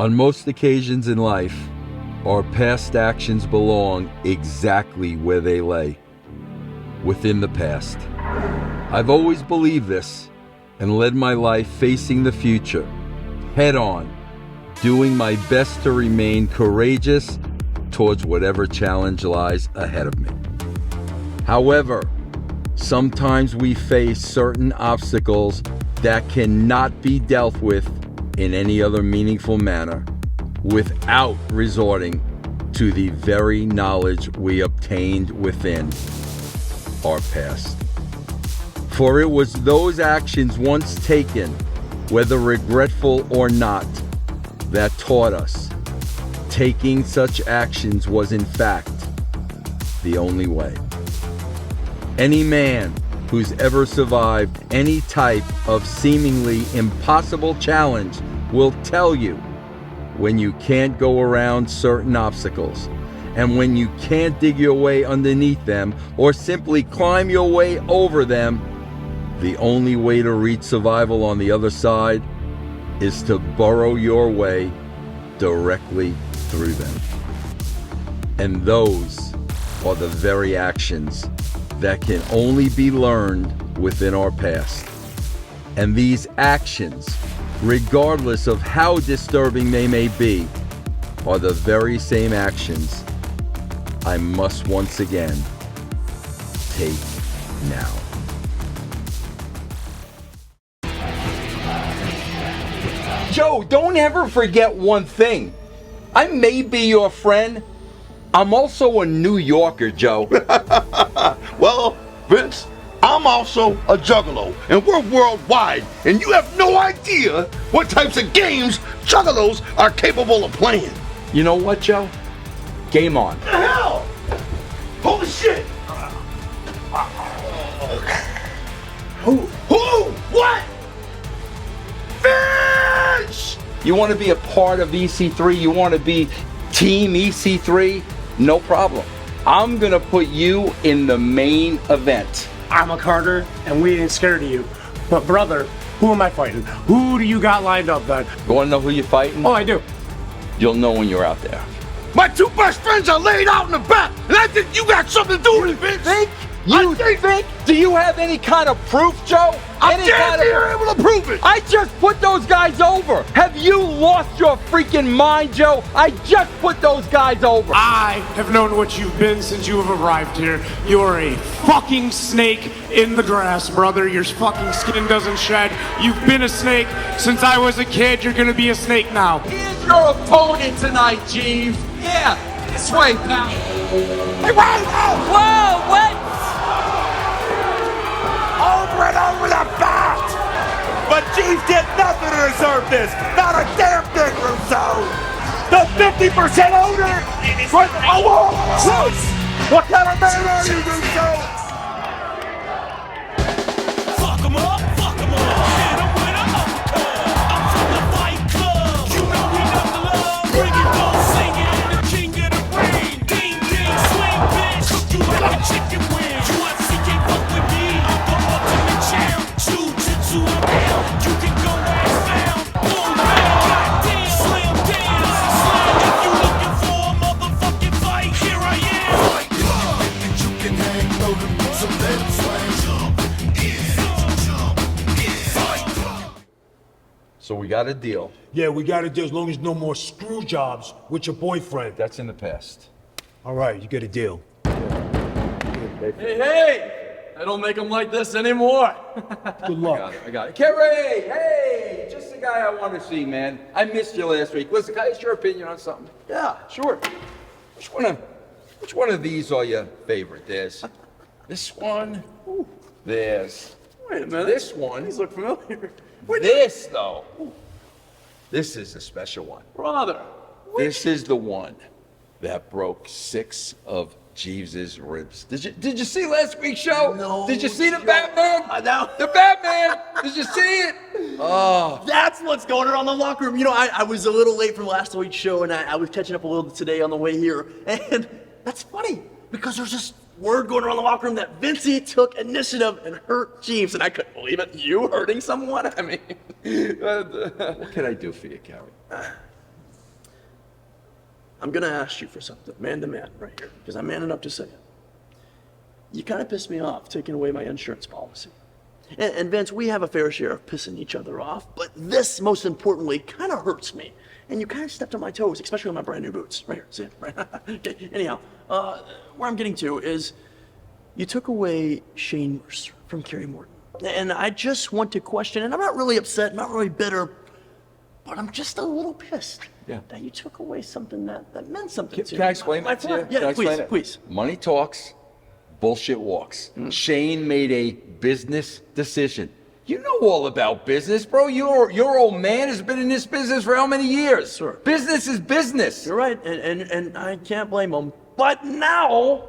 On most occasions in life, our past actions belong exactly where they lay, within the past. I've always believed this and led my life facing the future, head on, doing my best to remain courageous towards whatever challenge lies ahead of me. However, sometimes we face certain obstacles that cannot be dealt with in any other meaningful manner without resorting to the very knowledge we obtained within our past. For it was those actions once taken, whether regretful or not, that taught us taking such actions was in fact the only way. Any man who's ever survived any type of seemingly impossible challenge will tell you when you can't go around certain obstacles and when you can't dig your way underneath them or simply climb your way over them, the only way to reach survival on the other side is to burrow your way directly through them. And those are the very actions that can only be learned within our past. And these actions, regardless of how disturbing they may be, are the very same actions I must once again take now. Joe, don't ever forget one thing. I may be your friend. I'm also a New Yorker, Joe. Well, Vince, I'm also a Juggalo, and we're worldwide, and you have no idea what types of games Juggalos are capable of playing. You know what, Joe? Game on. What the hell? Holy shit! Who? What? Vince! You want to be a part of EC3? You want to be Team EC3? No problem. I'm going to put you in the main event. I'm a Carter, and we ain't scared of you. But brother, who am I fighting? Who do you got lined up then? You want to know who you're fighting? Oh, I do. You'll know when you're out there. My two best friends are laid out in the back, and I think you got something to do with it, Vince. You think? Do you have any kind of proof, Joe? I'm damn near able to prove it. I just put those guys over. Have you lost your freaking mind, Joe? I just put those guys over. I have known what you've been since you have arrived here. You're a fucking snake in the grass, brother. Your fucking skin doesn't shed. You've been a snake since I was a kid. You're gonna be a snake now. Here's your opponent tonight, Jeeves. Yeah, this way, pal. Hey, Whoa, what? over and over the bat! But Jeeves did nothing to deserve this! Not a damn thing, Russo! The 50% owner for the award! What kind of man are you, Russo? Fuck 'em up, hit 'em with an uppercut. I'm from the Fight Club, you know we love the love. Bring it, go sing it, the king of the ring. Ding, ding, swing, bitch, cook you like a chicken wing. UFC can't fuck with me, I'm the ultimate champ. Jiu-jitsu around, you can go ass down. Boom, bang, goddamn, slam dance. Slam if you looking for a motherfucking fight, here I am. Fight Club, and you can hang low to me, so let 'em swing. So we got a deal. Yeah, we got to do as long as no more screw jobs with your boyfriend. That's in the past. All right, you get a deal. Hey! I don't make them like this anymore. Good luck. I got it. Kerry! Hey! Just the guy I want to see, man. I missed you last week. Listen, can I ask your opinion on something? Yeah. Sure. Which one of these are your favorite? There's this one. There's Wait a minute. this one. These look familiar. This, though. This is a special one. Brother. This is the one that broke 6 of Jeeves's ribs. Did you see last week's show? No. Did you see the Batman? I know. The Batman! Did you see it? Oh. That's what's going on in the locker room. You know, I was a little late from last week's show, and I was catching up a little today on the way here. And that's funny, because there's this word going around the locker room that Vincey took initiative and hurt Jeeves, and I couldn't believe it. You hurting someone? I mean... What can I do for you, Kerry? I'm gonna ask you for something, man to man, right here, because I'm man enough to say it. You kind of pissed me off taking away my insurance policy. And Vince, we have a fair share of pissing each other off, but this, most importantly, kind of hurts me. And you kind of stepped on my toes, especially on my brand new boots. Right here, see it? Right. Okay. Anyhow, where I'm getting to is you took away Shane Mercer from Kerry Morton. And I just want to question, and I'm not really upset, not really bitter, but I'm just a little pissed that you took away something that meant something to me. Can I explain that to you? Yeah, please. Money talks, bullshit walks. Shane made a business decision. You know all about business, bro. Your old man has been in this business for how many years? Sure. Business is business. You're right, and I can't blame him. But now,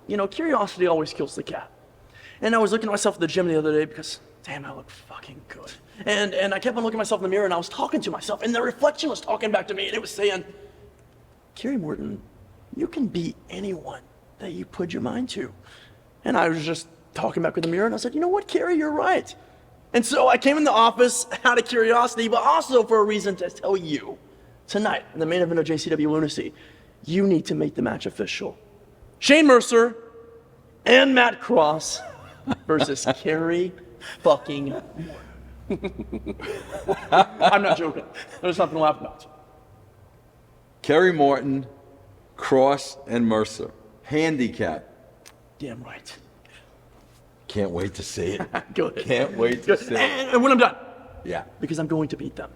you know, curiosity always kills the cat. And I was looking at myself at the gym the other day because, damn, I look fucking good. And I kept on looking at myself in the mirror and I was talking to myself and the reflection was talking back to me and it was saying, Kerry Morton, you can be anyone that you put your mind to. And I was just talking back with the mirror and I said, you know what, Kerry, you're right. And so I came in the office out of curiosity, but also for a reason to tell you, tonight, in the main event of JCW Lunacy, you need to make the match official. Shane Mercer and Matt Cross versus Kerry fucking Morton. I'm not joking. There's nothing to laugh about. Kerry Morton, Cross, and Mercer. Handicap. Damn right. Can't wait to see it. Go ahead. Can't wait to see it. And when I'm done, Yeah. because I'm going to beat them,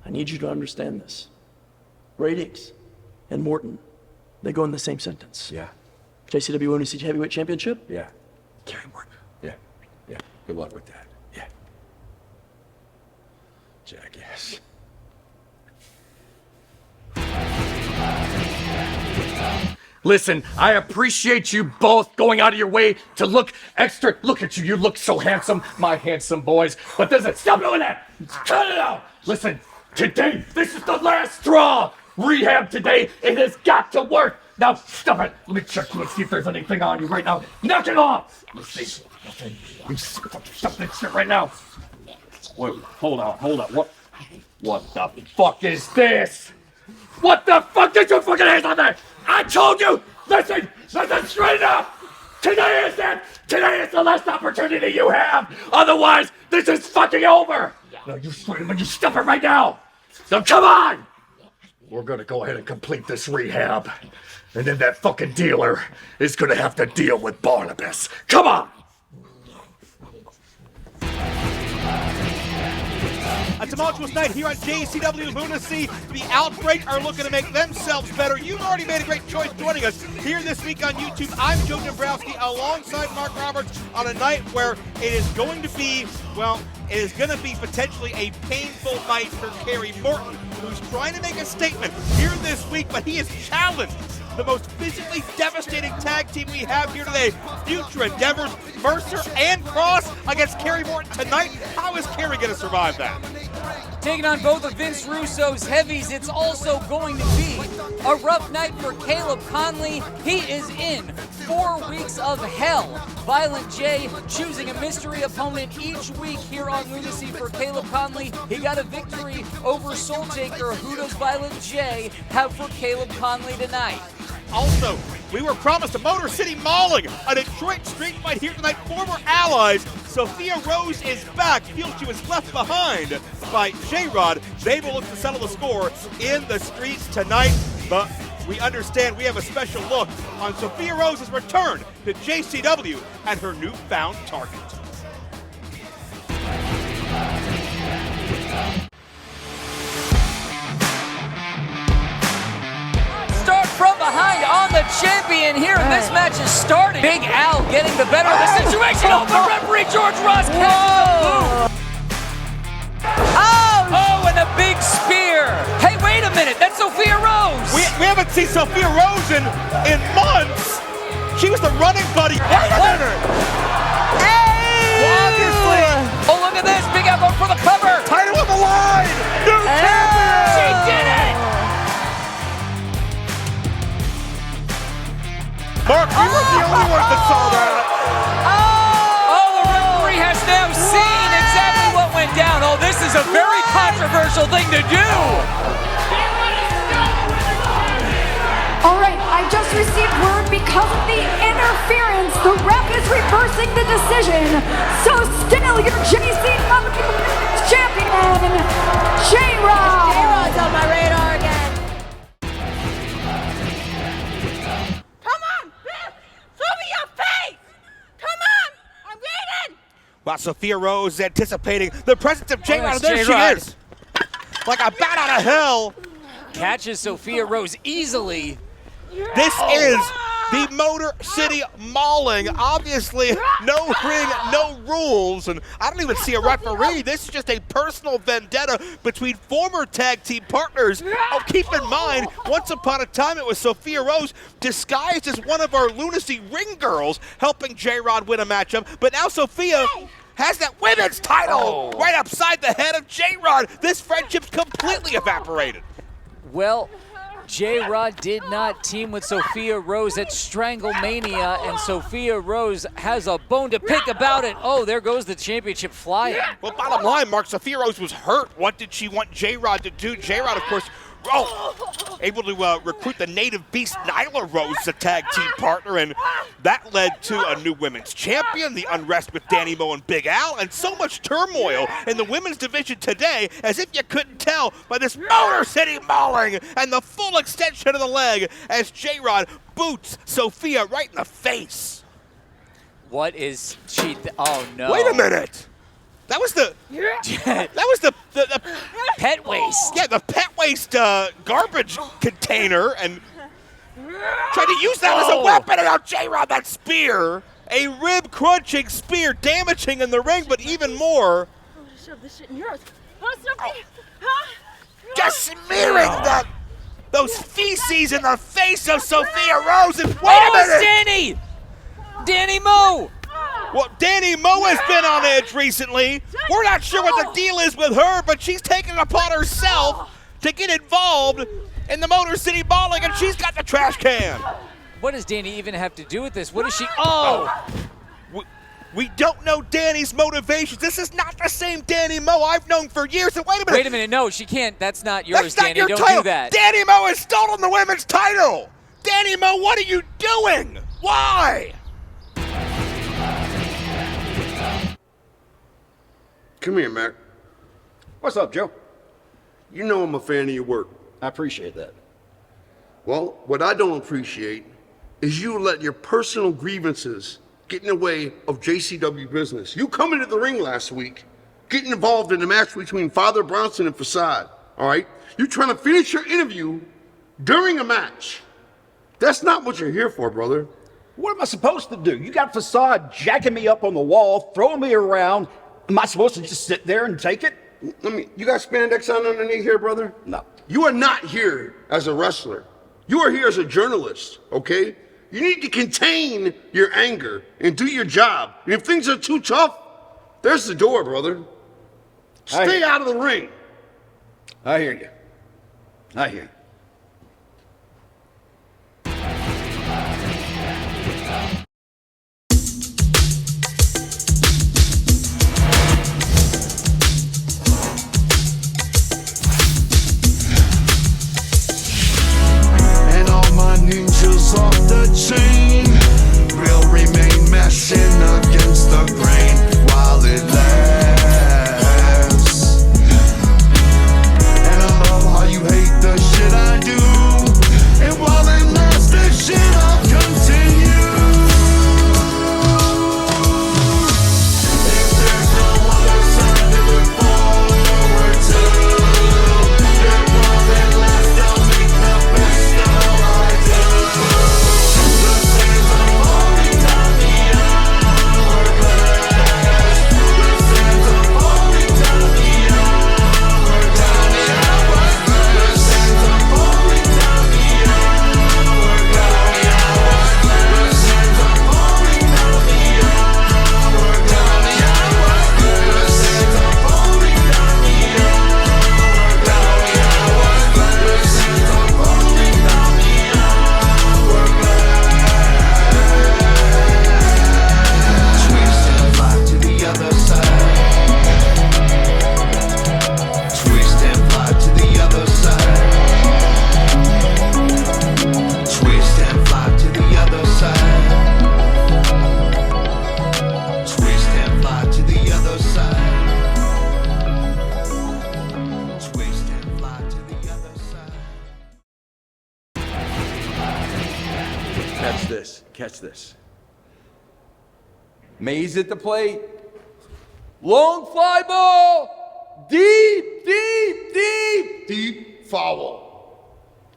I need you to understand this. Ratings and Morton, they go in the same sentence. Yeah. JCW Lunacy Heavyweight Championship, Yeah. Kerry Morton. Yeah. Yeah. Good luck with that. Yeah. Jackass. Listen, I appreciate you both going out of your way to look extra. Look at you, you look so handsome, my handsome boys. But listen, stop doing that. Cut it out. Listen, today, this is the last straw. Rehab today, it has got to work. Now, stop it. Let me check, let's see if there's anything on you right now. Knock it off. Let's see. Nothing. You stop that shit right now. Wait, hold on. What the fuck is this? What the fuck? Get your fucking hands on that! I told you! Listen straight up! Today is it! Today is the last opportunity you have! Otherwise, this is fucking over! No, you straight up and you stop it right now! So come on! We're gonna go ahead and complete this rehab. And then that fucking dealer is gonna have to deal with Barnabas. Come on! A tumultuous night here on JCW Lunacy. The Outbreak are looking to make themselves better. You've already made a great choice joining us here this week on YouTube. I'm Joe Dombrowski alongside Mark Roberts on a night where it is going to be, well, it is going to be potentially a painful night for Kerry Morton, who's trying to make a statement here this week, but he is challenged. The most physically devastating tag team we have here today. Future endeavors, Mercer and Cross against Kerry Morton tonight. How is Kerry going to survive that? Taking on both of Vince Russo's heavies, it's also going to be a rough night for CALEB KONLEY. He is in 4 weeks of hell. Violent J choosing a mystery opponent each week here on Lunacy for CALEB KONLEY. He got a victory over Soul Taker. Who does Violent J have for CALEB KONLEY tonight? Also, we were promised a Motor City Mauling, a Detroit street fight here tonight. Former allies, Sophia Rose is back. Feels she was left behind by J-Rod. They will look to settle the score in the streets tonight. But we understand we have a special look on Sophia Rose's return to JCW and her newfound target. Start from behind on the champion here, and this match is starting. Big Al getting the better of the situation. Oh, the referee George Ross catches the move. Oh, and a big spear. Hey, wait a minute, that's Sophia Rose. We haven't seen Sophia Rose in months. She was the running buddy. Wait a minute. Hey! Well, obviously. Oh, look at this. Big Al going for the cover. Title on the line. New champion. She did it. Mark, you were the only one that saw that. Oh, the referee has now seen exactly what went down. Oh, this is a very controversial thing to do. I just received word because of the interference, the ref is reversing the decision. So still your JCW champion, J-Rod. J-Rod's on my radar again. Come on, Biff! Show me your face! Come on! I'm waiting! While Sophia Rose is anticipating the presence of J-Rod, and there she J-Rod. is. Like a bat out of hell. Catches Sophia Rose easily. This is the Motor City Mauling. Obviously, no ring, no rules, and I don't even see a referee. This is just a personal vendetta between former tag team partners. Oh, keep in mind, once upon a time it was Sophia Rose disguised as one of our Lunacy ring girls helping J-Rod win a matchup, but now Sophia has that women's title right upside the head of J-Rod. This friendship's completely evaporated. Well, J-Rod did not team with Sophia Rose at Stranglemania, and Sophia Rose has a bone to pick about it. Oh, there goes the championship flying. Well, bottom line, Mark, Sophia Rose was hurt. What did she want J-Rod to do? J-Rod, of course, able to recruit the native beast Nyla Rose as a tag team partner, and that led to a new women's champion, the unrest with Danny Moe and Big Al, and so much turmoil in the women's division today, as if you couldn't tell by this Motor City Mauling and the full extension of the leg as J-Rod boots Sophia right in the face. What is she? Oh no! Wait a minute. That was the pet waste. Yeah, the pet waste garbage container, and tried to use that as a weapon. And now J-Rod, that spear, a rib crunching spear, damaging in the ring, but even more, Shove this shit in yours. just smearing those feces in the face of Sophia Rose. And wait a minute, Danny Moe. Well, Danny Moe has been on edge recently. We're not sure what the deal is with her, but she's taken it upon herself to get involved in the Motor City Mauling, and she's got the trash can. What does Danny even have to do with this? What is she? We don't know Danny's motivations. This is not the same Danny Moe I've known for years. And wait a minute. Wait a minute. No, she can't. That's not yours, That's not Danny. your Don't title. do that. Danny Moe has stolen the women's title. Danny Moe, what are you doing? Why? Come here, Mac. What's up, Joe? You know I'm a fan of your work. I appreciate that. Well, what I don't appreciate is you let your personal grievances get in the way of JCW business. You come into the ring last week, getting involved in a match between Father Bronson and Facade, all right? You're trying to finish your interview during a match. That's not what you're here for, brother. What am I supposed to do? You got Facade jacking me up on the wall, throwing me around. Am I supposed to just sit there and take it? You got spandex on underneath here, brother? No. You are not here as a wrestler. You are here as a journalist, okay? You need to contain your anger and do your job. And if things are too tough, there's the door, brother. Stay out of the ring. I hear you. I hear you. Ninjas off the chain will remain mashing against the grain while it lasts. And I love how you hate the shit Watch this. Mays at the plate. Long fly ball. Deep, deep, deep. Deep foul.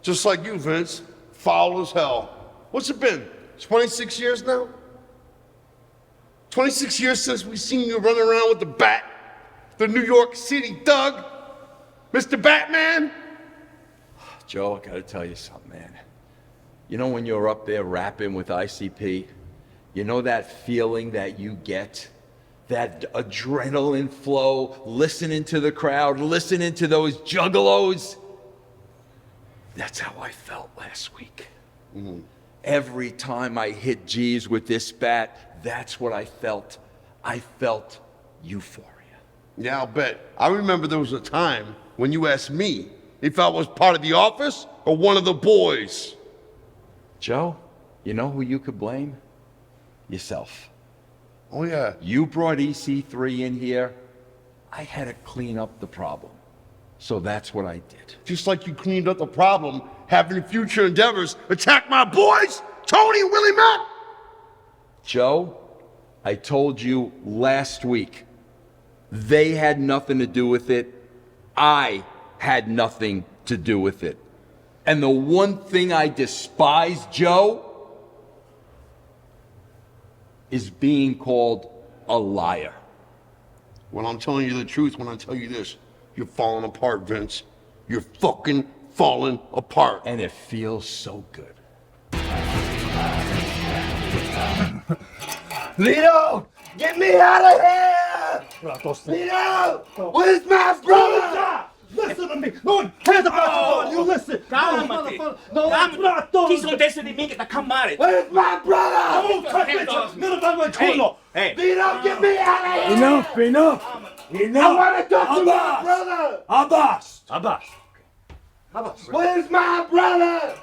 Just like you, Vince. Foul as hell. What's it been? 26 years now? 26 years since we seen you running around with the bat. The New York City Doug. Mr. Batman. Joe, I gotta tell you something, man. You know when you're up there rapping with ICP, you know that feeling that you get? That adrenaline flow, listening to the crowd, listening to those juggalos. That's how I felt last week. Every time I hit G's with this bat, that's what I felt. I felt euphoria. Yeah, I'll bet. I remember there was a time when you asked me if I was part of the office or one of the boys. Joe, you know who you could blame? Yourself. Oh, yeah. You brought EC3 in here. I had to clean up the problem. So that's what I did. Just like you cleaned up the problem, having future endeavors attack my boys, Tony and Willie Matt. Joe, I told you last week, they had nothing to do with it. I had nothing to do with it. And the one thing I despise, Joe, is being called a liar. Well, I'm telling you the truth when I tell you this. You're falling apart, Vince. You're fucking falling apart. And it feels so good. Vito, get me out of here! Vito, where's my brother? Listen to me! No, hands up! You listen! Cálmate! No, Chi sono teste di me che ti accamare? Where's my brother? Don't touch me! No, no, no, Hey, Vito, get me out of here! Enough! I want to talk to my brother! Abbas! Where's my brother?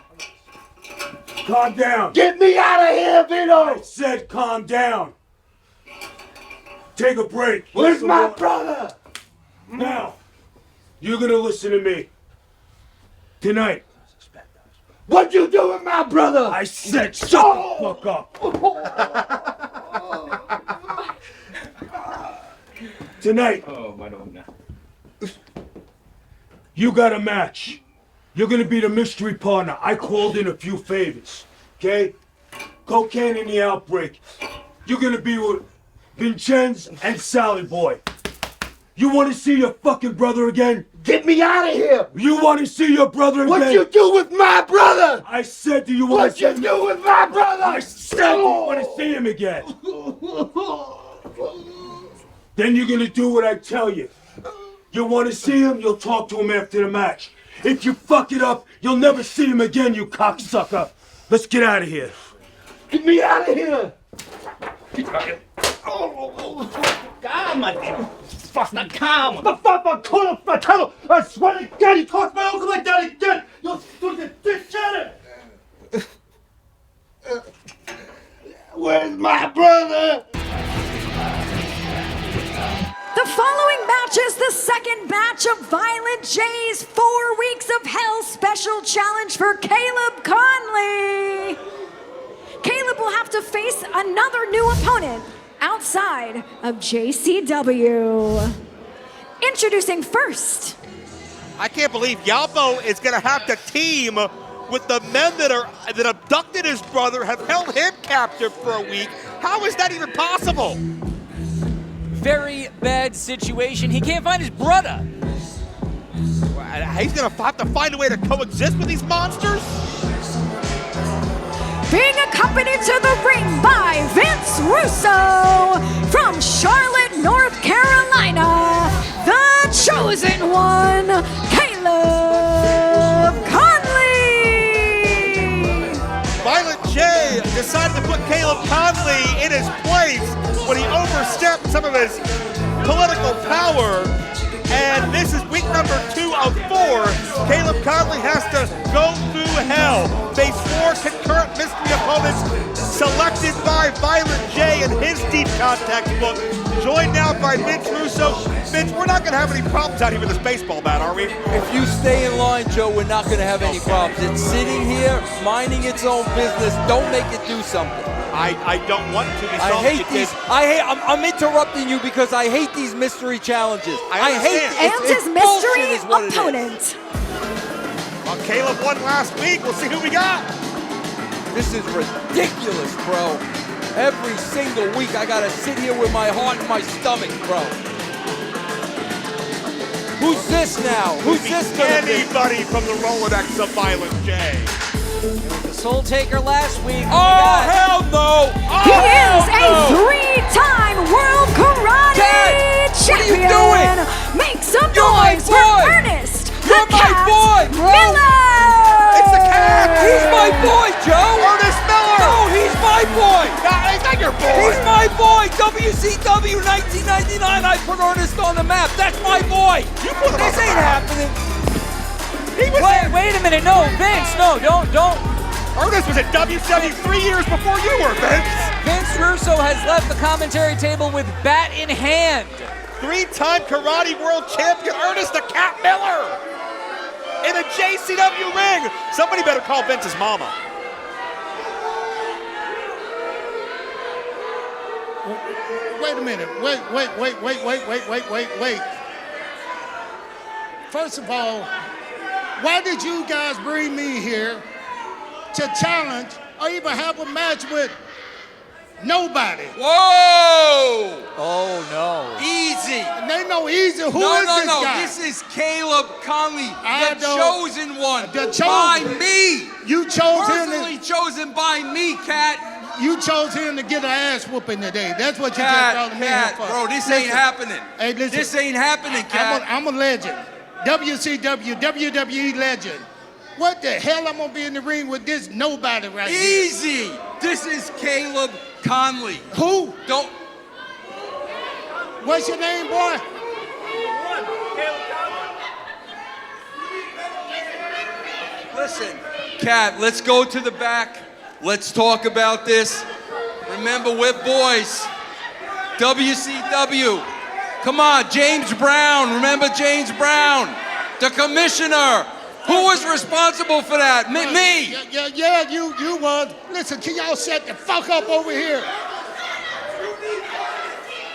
Calm down! Get me out of here, Vito! I said calm down! Take a break! Where's my brother? Now, you're gonna listen to me. Tonight. What'd you do with my brother? I said shut the fuck up! Tonight. Oh, Madonna. You got a match. You're gonna be the mystery partner. I called in a few favors, okay? Cocaine in the outbreak. You're gonna be with Vincenzo and Sally Boy. You wanna see your fucking brother again? Get me out of here! You wanna see your brother again? What'd you do with my brother? I said, do you wanna What'd you do with my brother? I said, do you wanna see him again? Then you're gonna do what I tell you. You wanna see him, you'll talk to him after the match. If you fuck it up, you'll never see him again, you cocksucker. Let's get out of here. Get me out of here! Cálmate. Calma. The fuck, I tell him. I swear to God, he talks my uncle like that again. You'll fucking degenerate. Where's my brother? The following match is the second batch of Violent J's 4 Weeks of Hell special challenge for CALEB KONLEY. Caleb will have to face another new opponent outside of JCW. Introducing first. I can't believe YABO is going to have to team with the men that abducted his brother, have held him captive for a week. How is that even possible? Very bad situation. He can't find his brother. He's going to have to find a way to coexist with these monsters? Being accompanied to the ring by Vince Russo from Charlotte, North Carolina, the chosen one, CALEB KONLEY. Violent J decided to put CALEB KONLEY in his place when he overstepped some of his political power. And this is week number 2 of 4. CALEB KONLEY has to go through hell, face 4 concurrent mystery opponents selected by Violent J in his deep contact book, joined now by Vince Russo. Vince, we're not going to have any problems out here with this baseball bat, are we? If you stay in line, Joe, we're not going to have any problems. It's sitting here, minding its own business. Don't make it do something. I don't want to be I salty. hate these. I'm interrupting you because I hate these mystery challenges. I hate And his mystery opponent. Well, Caleb won last week. We'll see who we got. This is ridiculous, bro. Every single week I gotta sit here with my heart in my stomach, bro. Who's this now? Who's this gonna be? Anybody from the Rolodex of Violent J. The Soul Taker last week. Oh, hell no! He is a three-time World Karate Champion. What are you doing? Make some You're my noise for boy. Ernest. You're my boy, bro. Miller. It's the cat. He's my boy, Joe. Ernest Miller. No, he's my boy. He's not your boy. He's my boy. WCW 1999. I put Ernest on the map. That's my boy. You put him This on the ain't map. happening. Wait a minute. No, Vince, no, don't. Ernest was at WCW 3 years before you were, Vince. Vince Russo has left the commentary table with bat in hand. Three-time Karate World Champion Ernest the Cat Miller in a JCW ring. Somebody better call Vince's mama. Wait a minute. Wait. First of all, why did you guys bring me here to challenge or even have a match with nobody? Whoa! Oh, no. Easy. They know easy. Who is this guy? This is Caleb Konley, I the don't- chosen one. The chosen. By me. You chose him. Personally chosen by me, Cat. You chose him to get an ass whooping today. That's what you just brought me here for. Bro, this Listen. ain't happening. Hey, listen. This ain't happening, Cat. I'm a legend. WCW, WWE legend. What the hell I'm gonna be in the ring with this nobody right here? Easy. This is Caleb Konley. Who? Don't. What's your name, boy? Listen, Cat, let's go to the back. Let's talk about this. Remember, we're boys. WCW. Come on, James Brown. Remember James Brown, the commissioner. Who was responsible for that? Me. Yeah, you was. Listen, can y'all shut the fuck up over here?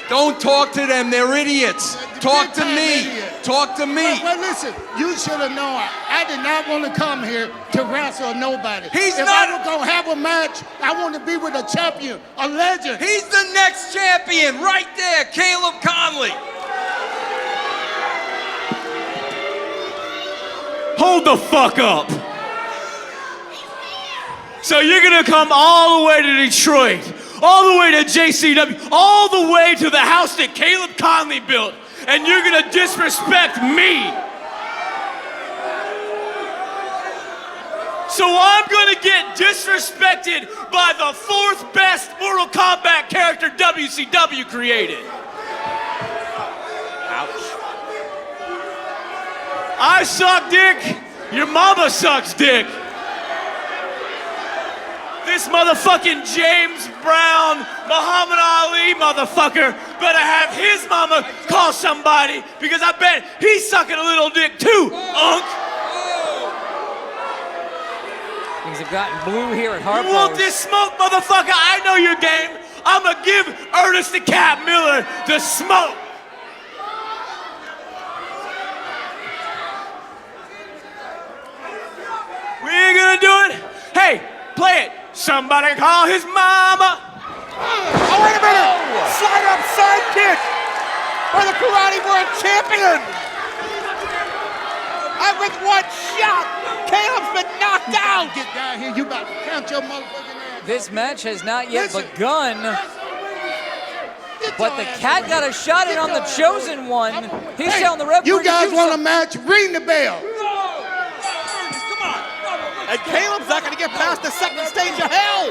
Don't talk to them. They're idiots. Talk to me. Talk to me. Well, listen, you should have known. I did not want to come here to wrestle nobody. He's if not- I was gonna have a match, I want to be with a champion, a legend. He's the next champion right there, Caleb Konley. Hold the fuck up. So you're gonna come all the way to Detroit, all the way to JCW, all the way to the house that Caleb Konley built, and you're gonna disrespect me. So I'm gonna get disrespected by the fourth best Mortal Kombat character WCW created. Ouch. I suck dick, your mama sucks dick. This motherfucking James Brown, Muhammad Ali motherfucker better have his mama call somebody because I bet he's sucking a little dick too, unk. Things have gotten blue here at Harpo's. You want this smoke, motherfucker? I know your game. I'ma give Ernest the Cat Miller the smoke. We ain't gonna do it. Hey, play it. Somebody call his mama. Oh, wait a minute! Slide up sidekick for the Karate World Champion! And with one shot, Caleb's been knocked out! Get down here, you about to count your motherfucking ass. This match has not yet begun. But the Cat got a shot in on the chosen one. He's telling the referee. You guys to do want a something. match? Ring the bell. And Caleb's not gonna get past the second stage of hell!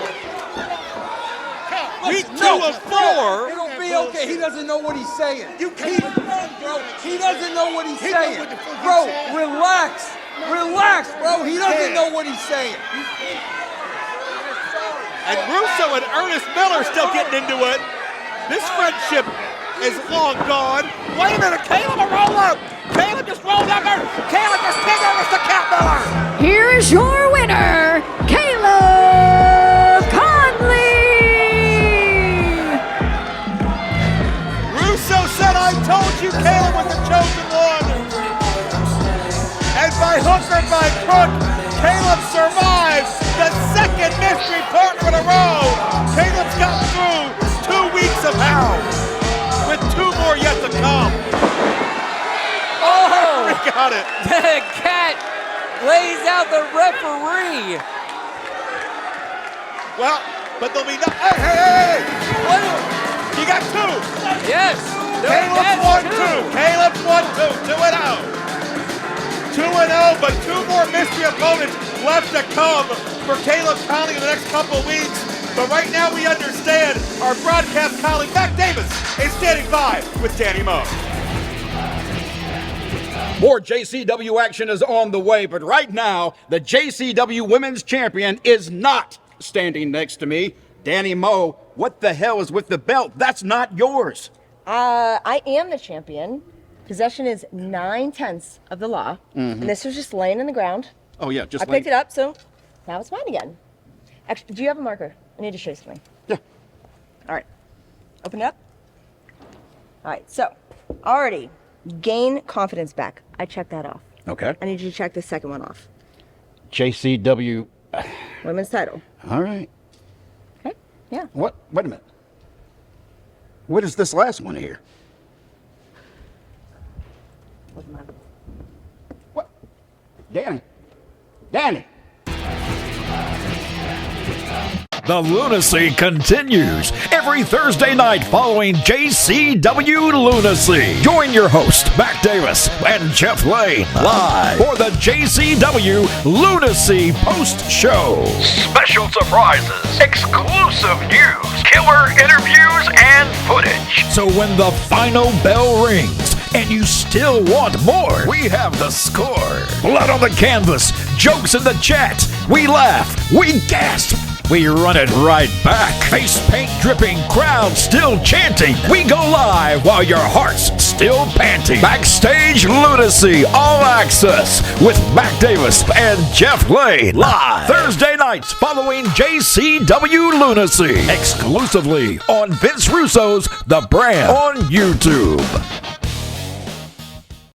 Week 2 of 4! It'll be okay. He doesn't know what he's saying. You can't, bro. He doesn't know what he's saying. Bro, relax. Relax, bro. He doesn't know what he's saying. And Russo and Ernest Miller still getting into it. This friendship is long gone. Wait a minute, Caleb, a roll up! Caleb just rolled up there! Caleb just pinned Ernest the Cat Miller! Here is your winner, Caleb Konley. I told you Caleb was the chosen one. And by hook or by crook, Caleb survived the second mystery partner in a row. Caleb's gotten through 2 weeks of hell, with 2 more yet to come. Oh! We got it. The cat lays out the referee. Well, but there'll be no. Hey! What? You got 2. Yes. Caleb's won 2. Caleb's won 2. 2-0. 2-0, but 2 more mystery opponents left to come for Caleb Conley in the next couple of weeks. But right now we understand our broadcast colleague, Mac Davis, is standing by with Danny Moe. More JCW action is on the way, but right now, the JCW Women's Champion is not standing next to me. Danny Moe, what the hell is with the belt? That's not yours. I am the champion. Possession is 9/10 of the law. And this was just laying on the ground. Oh, yeah, just I picked it up, so now it's mine again. Actually, do you have a marker? I need to show you something. Yeah. All right. Open it up. All right, so already gain confidence back. I checked that off. Okay. I need you to check the second one off. JCW. Women's title. All right. Okay, yeah. What? Wait a minute. What is this last one here? What? Danny. Danny. The lunacy continues every Thursday night following JCW Lunacy. Join your host, Mac Davis and Jeff Lane, live for the JCW Lunacy Post Show. Special surprises, exclusive news, killer interviews, and footage. So when the final bell rings and you still want more, we have the score. Blood on the canvas, jokes in the chat. We laugh, we gasp. We run it right back. Face paint dripping, crowd still chanting. We go live while your heart's still panting. Backstage Lunacy, all access with Mac Davis and Jeff Lane. Live Thursday nights following JCW Lunacy. Exclusively on Vince Russo's The Brand on YouTube.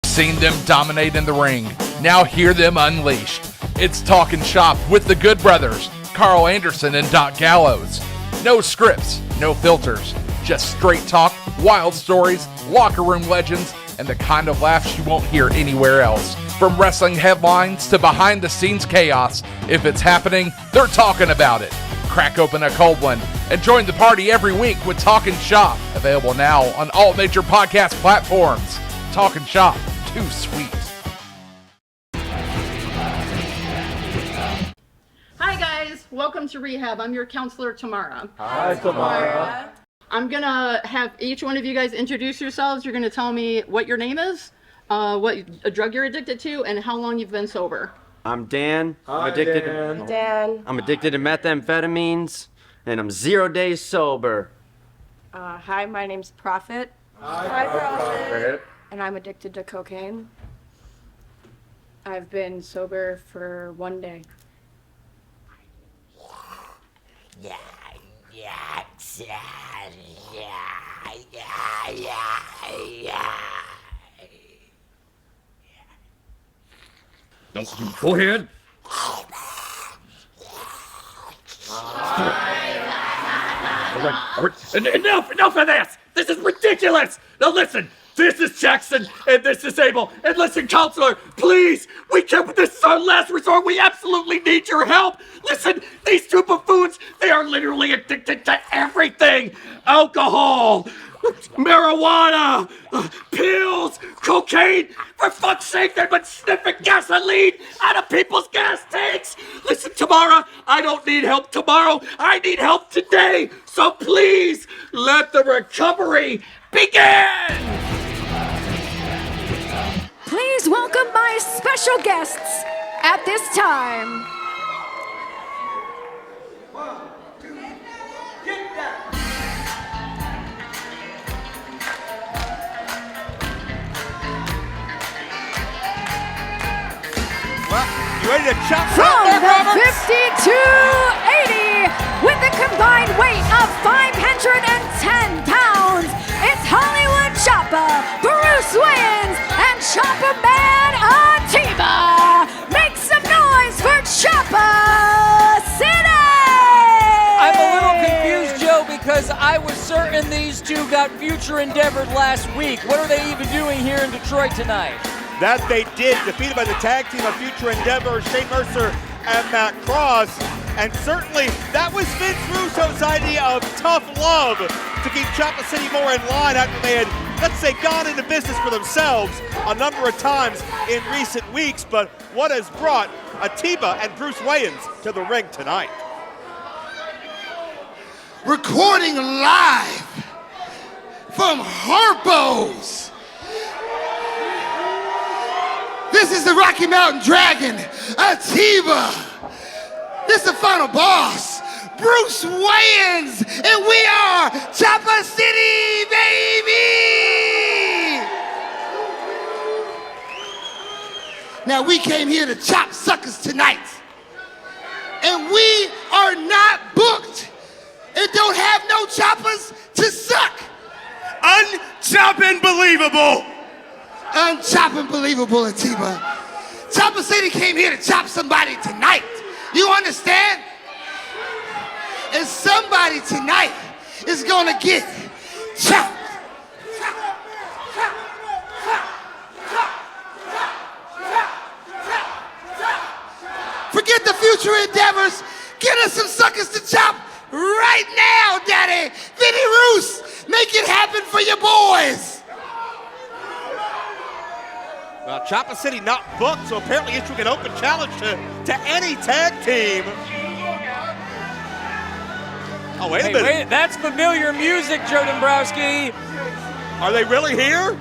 Seen them dominate in the ring. Now hear them unleashed. It's Talkin' Shop with the Good Brothers, Carl Anderson and Doc Gallows. No scripts, no filters, just straight talk, wild stories, locker room legends, and the kind of laughs you won't hear anywhere else. From wrestling headlines to behind the scenes chaos, if it's happening, they're talking about it. Crack open a cold one and join the party every week with Talkin' Shop, available now on all major podcast platforms. Talkin' Shop, too sweet. Hi guys, welcome to Rehab. I'm your counselor, Tamara. Hi, Tamara. I'm gonna have each one of you guys introduce yourselves. You're gonna tell me what your name is, what a drug you're addicted to, and how long you've been sober. I'm Dan. Hi, Dan. Dan. I'm addicted to methamphetamines, and I'm 0 days sober. Hi, my name's Prophet. Hi, Prophet. And I'm addicted to cocaine. I've been sober for 1 day. Go ahead. All right. Enough of this! This is ridiculous! Now listen, this is Jackson, and this is Abel. And listen, counselor, please, this is our last resort. We absolutely need your help. Listen, these two buffoons, they are literally addicted to everything. Alcohol, marijuana, pills, cocaine. For fuck's sake, they've been sniffing gasoline out of people's gas tanks. Listen, Tamara, I don't need help tomorrow. I need help today. So please, let the recovery begin. Please welcome my special guests at this time. Well, you ready to chop From there, the Roberts? 5280, with a combined weight of 510 pounds, it's Hollywood Chopper, two got future endeavored last week. What are they even doing here in Detroit tonight? That they did, defeated by the tag team of Future Endeavor, Shane Mercer and Matt Cross. And certainly that was Vince Russo's idea of tough love to keep Chopper City more in line after they had, let's say, gone into business for themselves a number of times in recent weeks. But what has brought Atiba and Bruce Wayans to the ring tonight? Recording live from Harpo's. This is the Rocky Mountain Dragon, Atiba. This is the final boss, Bruce Wayans, and we are Chopper City, baby! Now we came here to chop suckers tonight, and we are not booked and don't have no choppers to suck. Unchop-unbelievable! Unchop-unbelievable, Atiba. Chopper City came here to chop somebody tonight. You understand? And somebody tonight is gonna get chopped. Forget the future endeavors. Get us some suckers to chop right now, Daddy. Vinny Roos, make it happen for your boys. Well, Chopper City not booked, so apparently issuing an open challenge to any tag team. Oh, wait a minute. Wait, that's familiar music, Joe Dombrowski. Are they really here?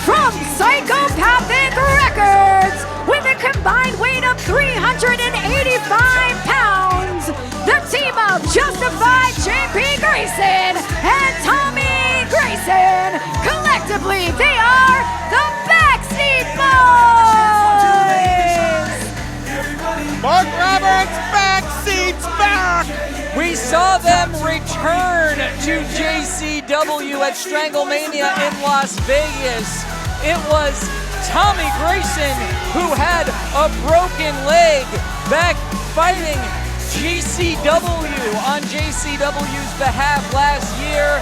From Psychopathic Records, with a combined weight of 385 pounds, the team of Justified JP Grayson and Tommy Grayson, collectively they are the Backseat Boys! Mark Roberts, Backseat's back! We saw them return to JCW at Stranglemania in Las Vegas. It was Tommy Grayson who had a broken leg back fighting GCW on JCW's behalf last year.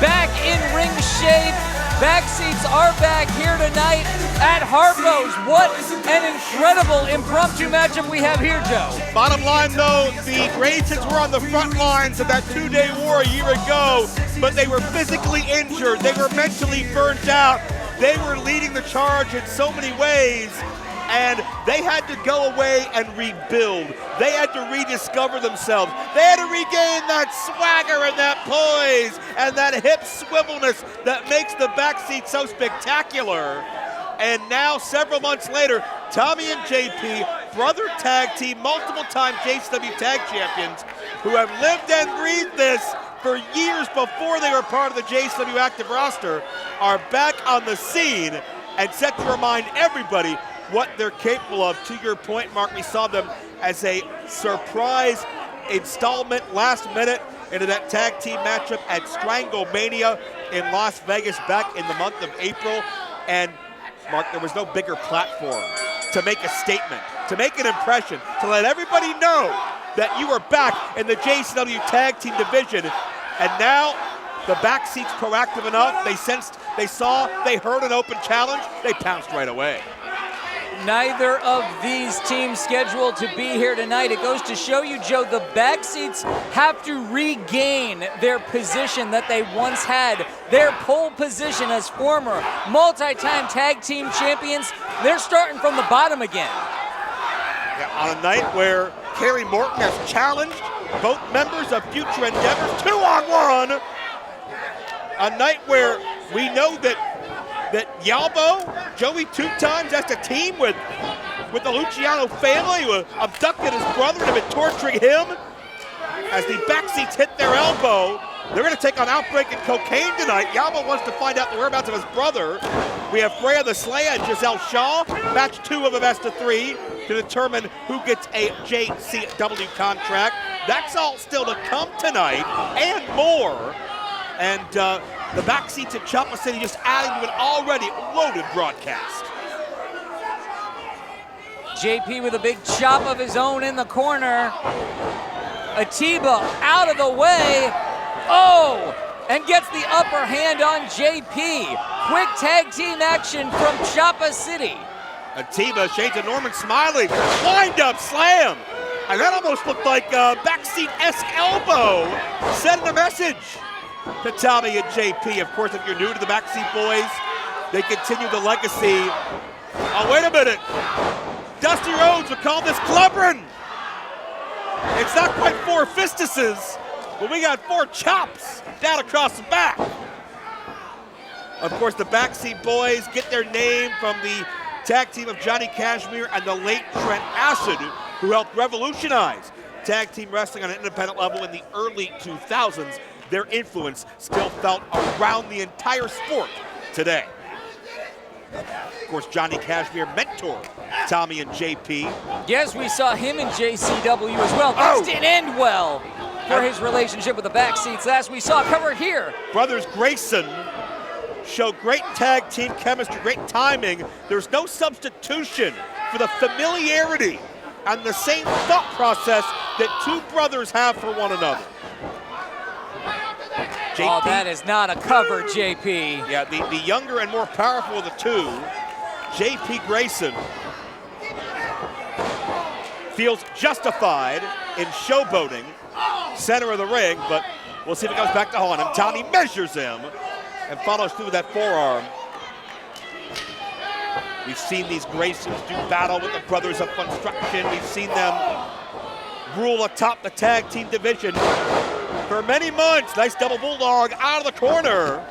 Back in ring shape. Backseats are back here tonight at Harpo's. What an incredible impromptu matchup we have here, Joe. Bottom line, though, the Graysons were on the front lines of that two-day war a year ago, but they were physically injured. They were mentally burnt out. They were leading the charge in so many ways, and they had to go away and rebuild. They had to rediscover themselves. They had to regain that swagger and that poise and that hip swivelness that makes the Backseat so spectacular. And now, several months later, Tommy and JP, brother tag team, multiple-time JCW tag champions, who have lived and breathed this for years before they were part of the JCW active roster, are back on the scene and set to remind everybody what they're capable of. To your point, Mark, we saw them as a surprise installment last minute into that tag team matchup at Stranglemania in Las Vegas back in the month of April. And Mark, there was no bigger platform to make a statement, to make an impression, to let everybody know that you are back in the JCW tag team division. And now the Backseat's proactive enough. They sensed, they saw, they heard an open challenge. They pounced right away. Neither of these teams scheduled to be here tonight. It goes to show you, Joe, the Backseats have to regain their position that they once had, their pole position as former multi-time tag team champions. They're starting from the bottom again. Yeah, on a night where KERRY Morton has challenged both members of Future Endeavors 2-on-1. A night where we know that YABO, Joey 2 times, that's a team with the Luciano family who abducted his brother and have been torturing him. As the Backseats hit their elbow, they're going to take on Outbreak and COKANE tonight. YABO wants to find out the whereabouts of his brother. We have FREYA the SLAYA and Gisele Shaw, match 2 of a best of 3 to determine who gets a JCW contract. That's all still to come tonight and more. And the Backseats at Chopper City just adding to an already loaded broadcast. JP with a big chop of his own in the corner. Atiba out of the way. Oh, and gets the upper hand on JP. Quick tag team action from Choppa City. Atiba shades of Norman Smiley. Wind up slam. And that almost looked like a backseat-esque elbow. Sending a message to Tommy and JP. Of course, if you're new to the Backseat Boys, they continue the legacy. Oh, wait a minute. Dusty Rhodes would call this clubbering. It's not quite 4 fistuses, but we got 4 chops down across the back. Of course, the Backseat Boys get their name from the tag team of Johnny Kashmere and the late Trent Acid, who helped revolutionize tag team wrestling on an independent level in the early 2000s. Their influence still felt around the entire sport today. Of course, Johnny Kashmere mentored Tommy and JP. Yes, we saw him in JCW as well. This didn't end well for his relationship with the Backseats. Last we saw covered here. Brothers Grayson show great tag team chemistry, great timing. There's no substitution for the familiarity and the same thought process that two brothers have for one another. JP, oh, that is not a cover, JP. Yeah, the younger and more powerful of the two, JP Grayson, feels justified in showboating center of the ring, but we'll see if it goes back to haunt him. Tommy measures him and follows through with that forearm. We've seen these Graysons do battle with the Brothers of Construction. We've seen them rule atop the tag team division for many months. Nice double bulldog out of the corner.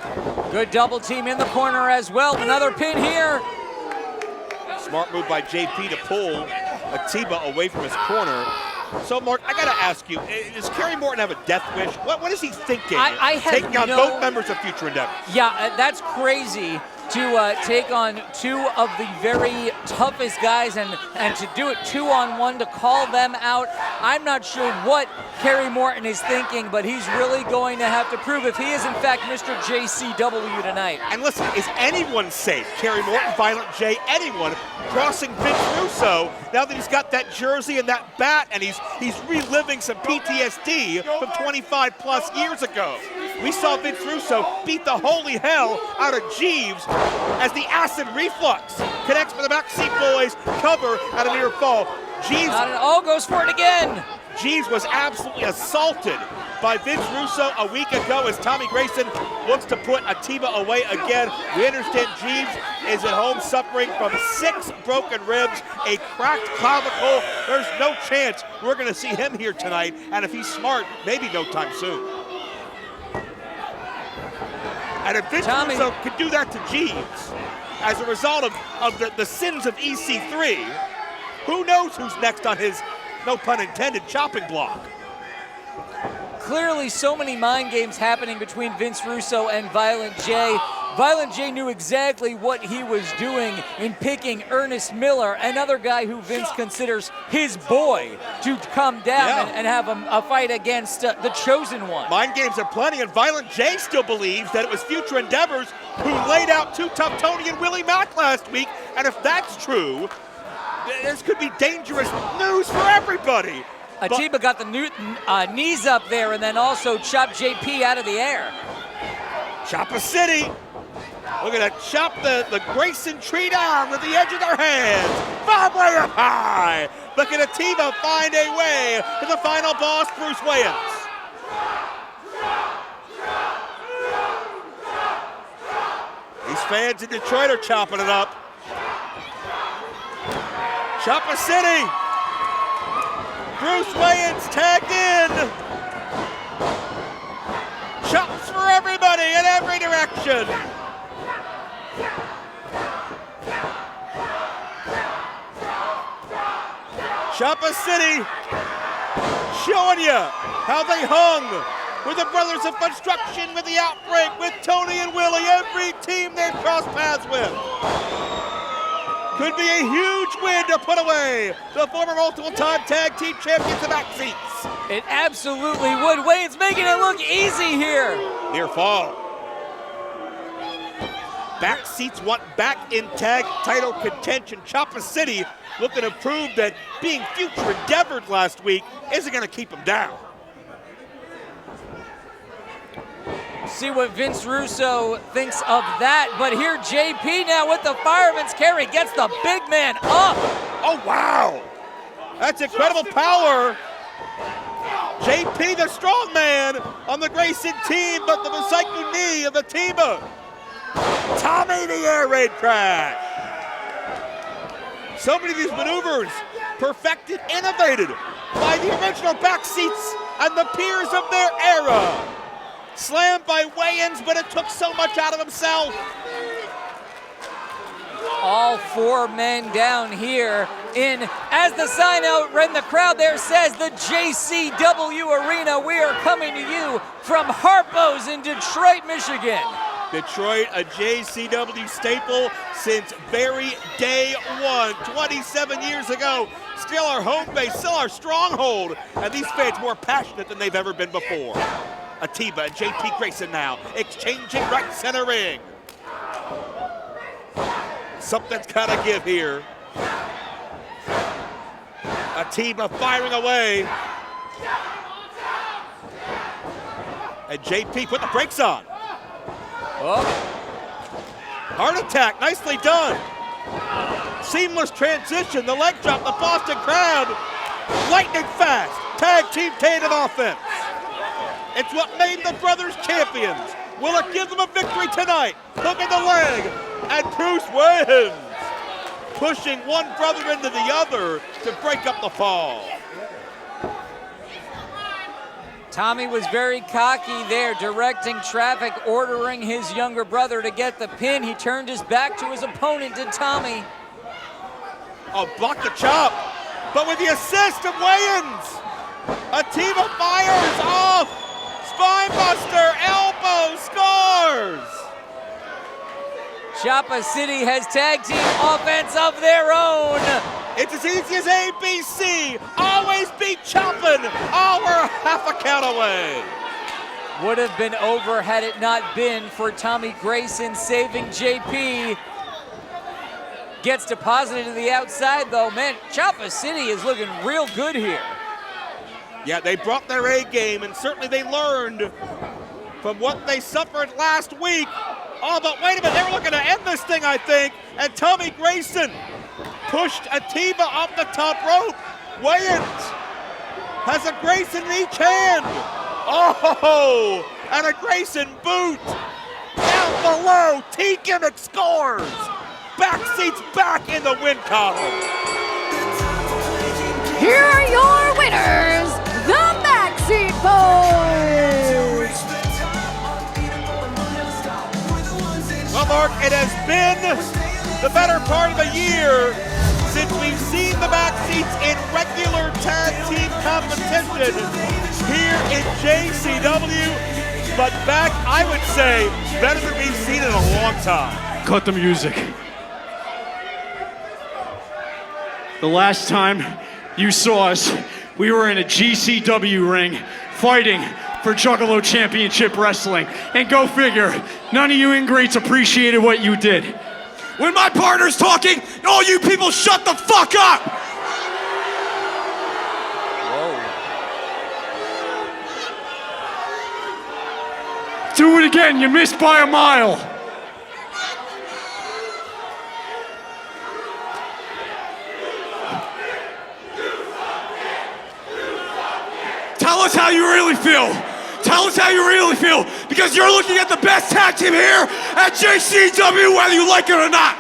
Good double team in the corner as well. Another pin here. Smart move by JP to pull Atiba away from his corner. So, Mark, I got to ask you, does Kerry Morton have a death wish? What is he thinking? I have taking on both members of Future Endeavor. Yeah, that's crazy to take on two of the very toughest guys and to do it 2-on-1 to call them out. I'm not sure what Kerry Morton is thinking, but he's really going to have to prove if he is in fact Mr. JCW tonight. And listen, is anyone safe? Kerry Morton, Violent J, anyone crossing Vince Russo now that he's got that jersey and that bat and he's reliving some PTSD from 25 plus years ago. We saw Vince Russo beat the holy hell out of Jeeves as the acid reflux connects with the Backseat Boys cover at a near fall. Jeeves goes for it again. Jeeves was absolutely assaulted by Vince Russo a week ago as Tommy Grayson looks to put Atiba away again. We understand Jeeves is at home suffering from 6 broken ribs, a cracked clavicle. There's no chance we're going to see him here tonight, and if he's smart, maybe no time soon. And if Vince Russo could do that to Jeeves as a result of the sins of EC3, who knows who's next on his, no pun intended, chopping block. Clearly so many mind games happening between Vince Russo and Violent J. Violent J knew exactly what he was doing in picking Ernest Miller, another guy who Vince considers his boy, to come down and have a fight against the Chosen One. Mind games are plenty, and Violent J still believes that it was Future Endeavors who laid out Too Tough Tony and Willie Mack last week, and if that's true, this could be dangerous news for everybody. Atiba got the knees up there and then also chopped JP out of the air. Choppa City. Look at that, chop the Grayson tree down with the edge of their hands. Bob way up high. Look at Atiba find a way to the final boss, Bruce Wayans. These fans in Detroit are chopping it up. Choppa City. Bruce Wayans tagged in. Chops for everybody in every direction. Choppa City showing you how they hung with the Brothers of Construction, with the Outbreak, with Tony and Willie, every team they've crossed paths with. Could be a huge win to put away the former multiple-time tag team champions of Backseats. It absolutely would. Wayne's making it look easy here. Near fall. Back seats want back in tag title contention. Choppa City looking to prove that being future endeavored last week isn't going to keep them down. See what Vince Russo thinks of that, but here JP now with the fireman's carry gets the big man up. Oh, wow. That's incredible power. JP, the strong man on the Grayson team, but the CICCONE of the Atiba. Tommy, the air raid crash. So many of these maneuvers perfected, innovated by the original back seats and the peers of their era. Slammed by Wayans, but it took so much out of himself. All 4 men down here in, as the sign out in the crowd there says, the JCW Arena. We are coming to you from Harpo's in Detroit, Michigan. Detroit, a JCW staple since very day one, 27 years ago. Still our home base, still our stronghold, and these fans more passionate than they've ever been before. Atiba and JP Grayson now exchanging right center ring. Something's gotta give here. Atiba firing away. And JP put the brakes on. Oh. Heart attack, nicely done. Seamless transition, the leg drop, the Boston Crab. Lightning fast, tag team tandem offense. It's what made the brothers champions. Will it give them a victory tonight? Look at the leg, and Bruce Wayans pushing one brother into the other to break up the fall. Tommy was very cocky there, directing traffic, ordering his younger brother to get the pin. He turned his back to his opponent, did Tommy. Oh, block the chop, but with the assist of Wayans, Atiba fires off. Spinebuster, elbow, scores! Choppa City has tag team offense of their own. It's as easy as ABC. Always beat Choppin'. Oh, we're half a count away. Would have been over had it not been for Tommy Grayson saving JP. Gets deposited to the outside though. Man, Choppa City is looking real good here. Yeah, they brought their A game, and certainly they learned from what they suffered last week. Oh, but wait a minute, they were looking to end this thing, I think, and Tommy Grayson pushed Atiba off the top rope. Wayans has a Grayson in each hand. Oh, and a Grayson boot. Down below, T-Gimmick scores. Backseat's back in the win column. Here are your winners, the Backseat Boys. Well, Mark, it has been the better part of a year since we've seen the Backseats in regular tag team competition here in JCW. But back, I would say, better than we've seen in a long time. Cut the music. The last time you saw us, we were in a GCW ring fighting for Juggalo Championship Wrestling. And go figure, none of you ingrates appreciated what you did. When my partner's talking, all you people shut the fuck up! Whoa. Do it again, you missed by a mile. Tell us how you really feel. Tell us how you really feel, because you're looking at the best tag team here at JCW, whether you like it or not.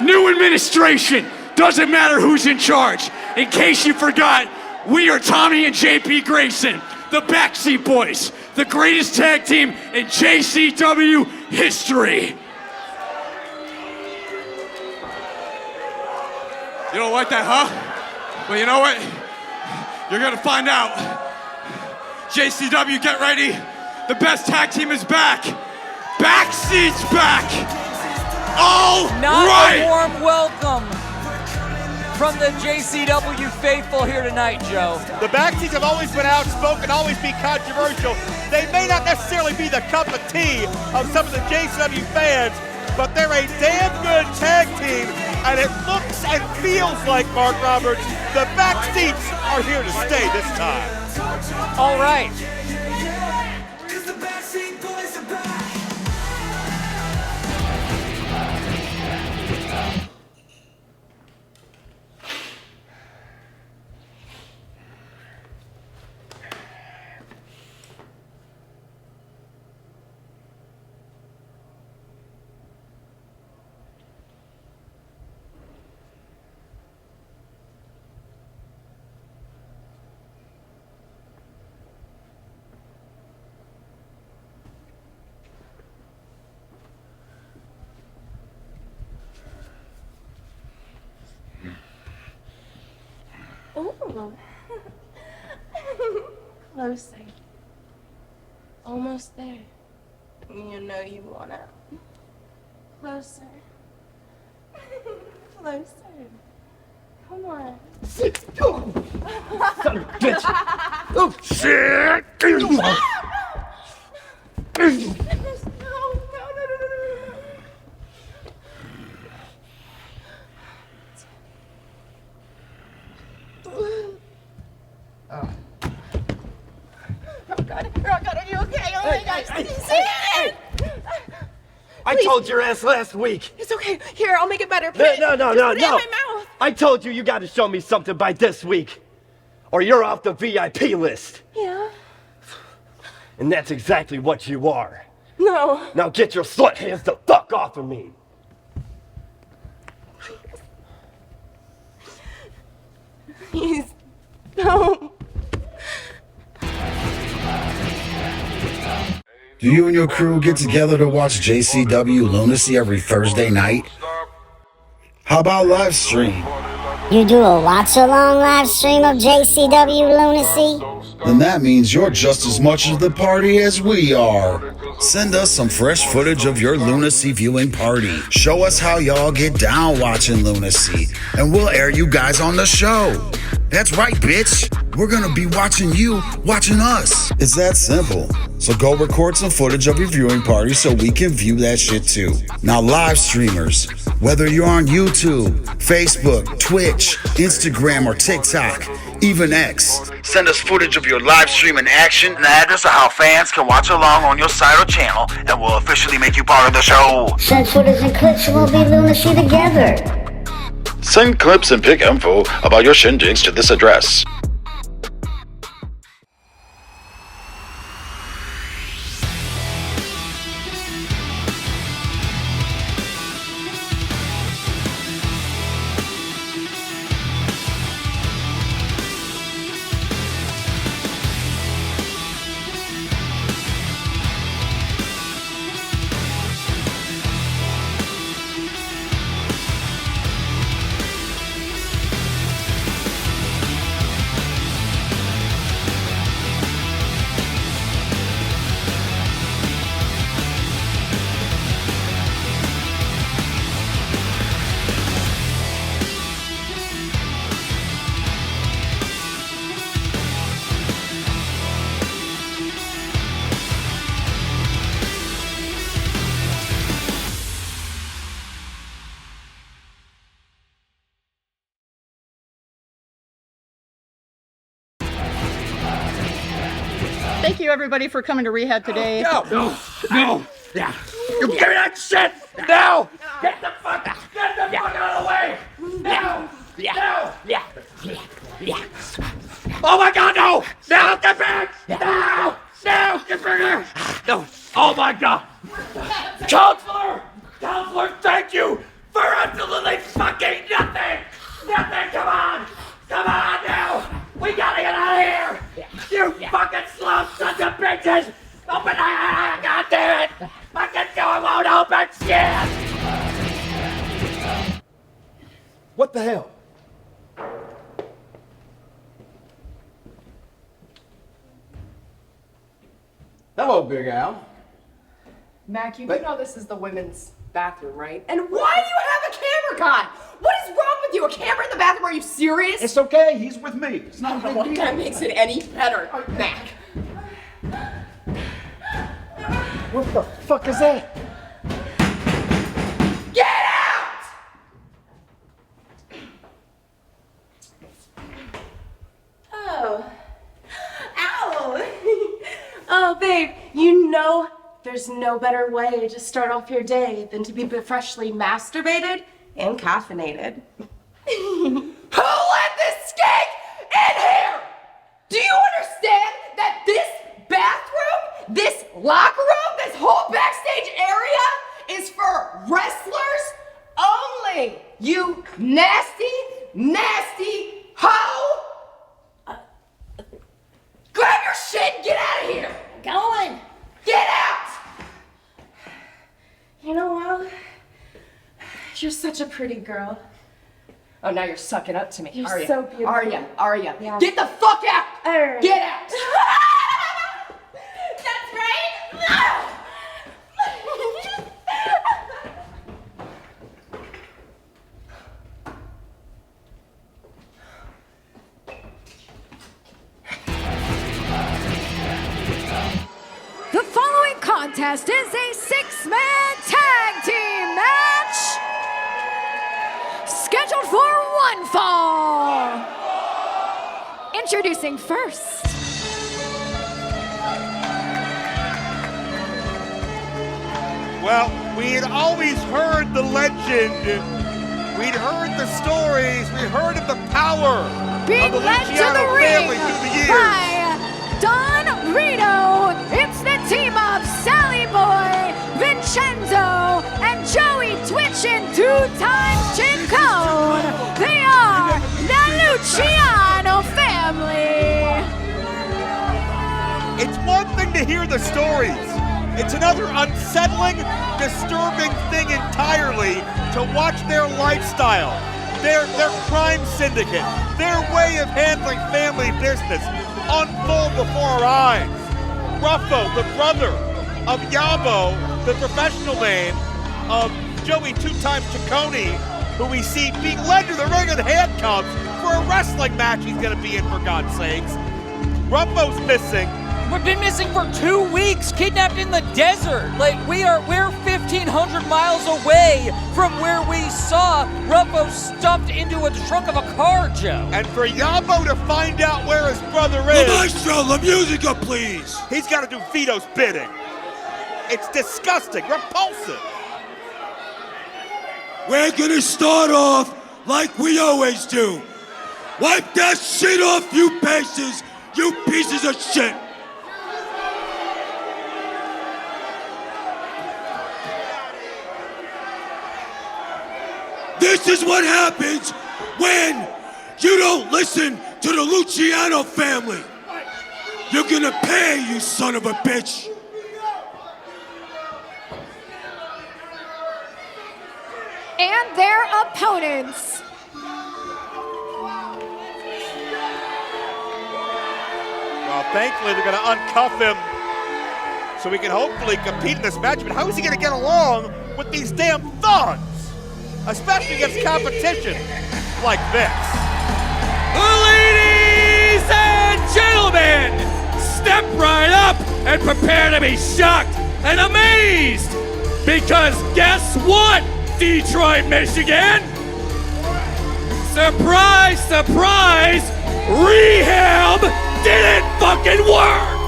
New administration. Doesn't matter who's in charge. In case you forgot, we are Tommy and JP Grayson, the Backseat Boys, the greatest tag team in JCW history. You don't like that, huh? Well, you know what? You're gonna find out. JCW, get ready. The best tag team is back. Backseat's back. All right. Not a warm welcome from the JCW faithful here tonight, Joe. The Backseats have always been outspoken, always be controversial. They may not necessarily be the cup of tea of some of the JCW fans, but they're a damn good tag team, and it looks and feels like, Mark Roberts, the back seats are here to stay this time. All right. Ooh. Closer. Almost there. You know you want it. Closer. Closer. Come on. Son of a bitch. Oh, shit. I told your ass last week. It's okay. Here, I'll make it better. Put it, No. just put it in my mouth. I told you got to show me something by this week, or you're off the VIP list. Yeah. And that's exactly what you are. No. Now get your slut hands the fuck off of me. Please. No. Do you and your crew get together to watch JCW Lunacy every Thursday night? How about live stream? You do a watch-along live stream of JCW Lunacy? Then that means you're just as much of the party as we are. Send us some fresh footage of your Lunacy viewing party. Show us how y'all get down watching Lunacy, and we'll air you guys on the show. That's right, bitch. We're gonna be watching you, watching us. It's that simple. So go record some footage of your viewing party so we can view that shit too. Now, live streamers, whether you're on YouTube, Facebook, Twitch, Instagram, or TikTok, even X, send us footage of your live stream in action and the address of how fans can watch along on your site or channel, and we'll officially make you part of the show. Send footage and clips and we'll be Lunacy together. Send clips and pick info about your shindigs to this address. Thank you, everybody, for coming to rehab today. No. Yeah. You give me that shit now. Get the fuck out of the way. Now. Yeah. Oh my God, no. Now, get back. No, get back here. No. Oh my God. Counselor, thank you for absolutely fucking nothing. Come on now. We gotta get out of here. You fucking slow sons of bitches. Open the God damn it. Fucking door won't open. Shit. What the hell? Hello, Big Al. Mac, you do know this is the women's bathroom, right? And why do you have a camera guy? What is wrong with you? A camera in the bathroom? Are you serious? It's okay. He's with me. It's not a big deal. That makes it any better, Mac. What the fuck is that? babe, you know there's no better way to start off your day than to be freshly masturbated and caffeinated. Who let this skank in here? Do you understand that this bathroom, this locker room, this whole backstage area is for wrestlers only? You nasty, nasty hoe! Grab your shit and get out of here! Going! Get out! You know what? You're such a pretty girl. Oh, now you're sucking up to me, You're are you? so beautiful. Are you? Yeah. Get the fuck out! Get out! That's right. The following contest is a six-man tag team match scheduled for one fall. Introducing first. Well, we had always heard the legend. We'd heard the stories. We heard of the power Being of the led to Luciano the family ring through the years. by Don Rito. It's the team of Sally Boy, Vincenzo, and Joey Twitchin two times CICCONE. They are the Luciano family. It's one thing to hear the stories. It's another unsettling, disturbing thing entirely to watch their lifestyle, their crime syndicate, their way of handling family business unfold before our eyes. Ruffo, the brother of YABO, the professional name of Joey two times CICCONE, who we see being led to the ring in handcuffs for a wrestling match he's gonna be in, for God's sakes. Ruffo's missing. We've been missing for 2 weeks, kidnapped in the desert. Like, we're 1,500 miles away from where we saw Ruffo stuffed into a trunk of a car, Joe. And for YABO to find out where his brother is... Maestro, la musica, please! He's got to do Vito's bidding. It's disgusting, repulsive. We're gonna start off like we always do. Wipe that shit off, you pieces, you pieces of shit! This is what happens when you don't listen to the Luciano family. You're gonna pay, you son of a bitch. And their opponents. Well, thankfully they're gonna uncuff him so he can hopefully compete in this match. But how is he gonna get along with these damn thugs? Especially against competition like this. Ladies and gentlemen, step right up and prepare to be shocked and amazed. Because guess what, Detroit, Michigan? Surprise, surprise, rehab didn't fucking work.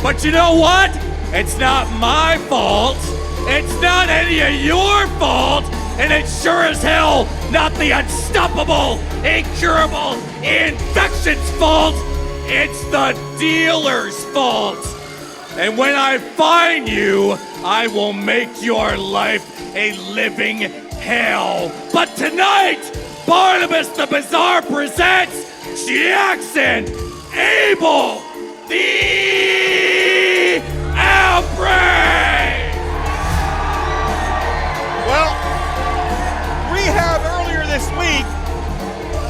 But you know what? It's not my fault. It's not any of your fault, and it's sure as hell not the unstoppable, incurable infection's fault. It's the dealer's fault. And when I find you, I will make your life a living hell. But tonight, Barnabas the Bizarre presents Jackson Abel, the Outbreak! Well, rehab earlier this week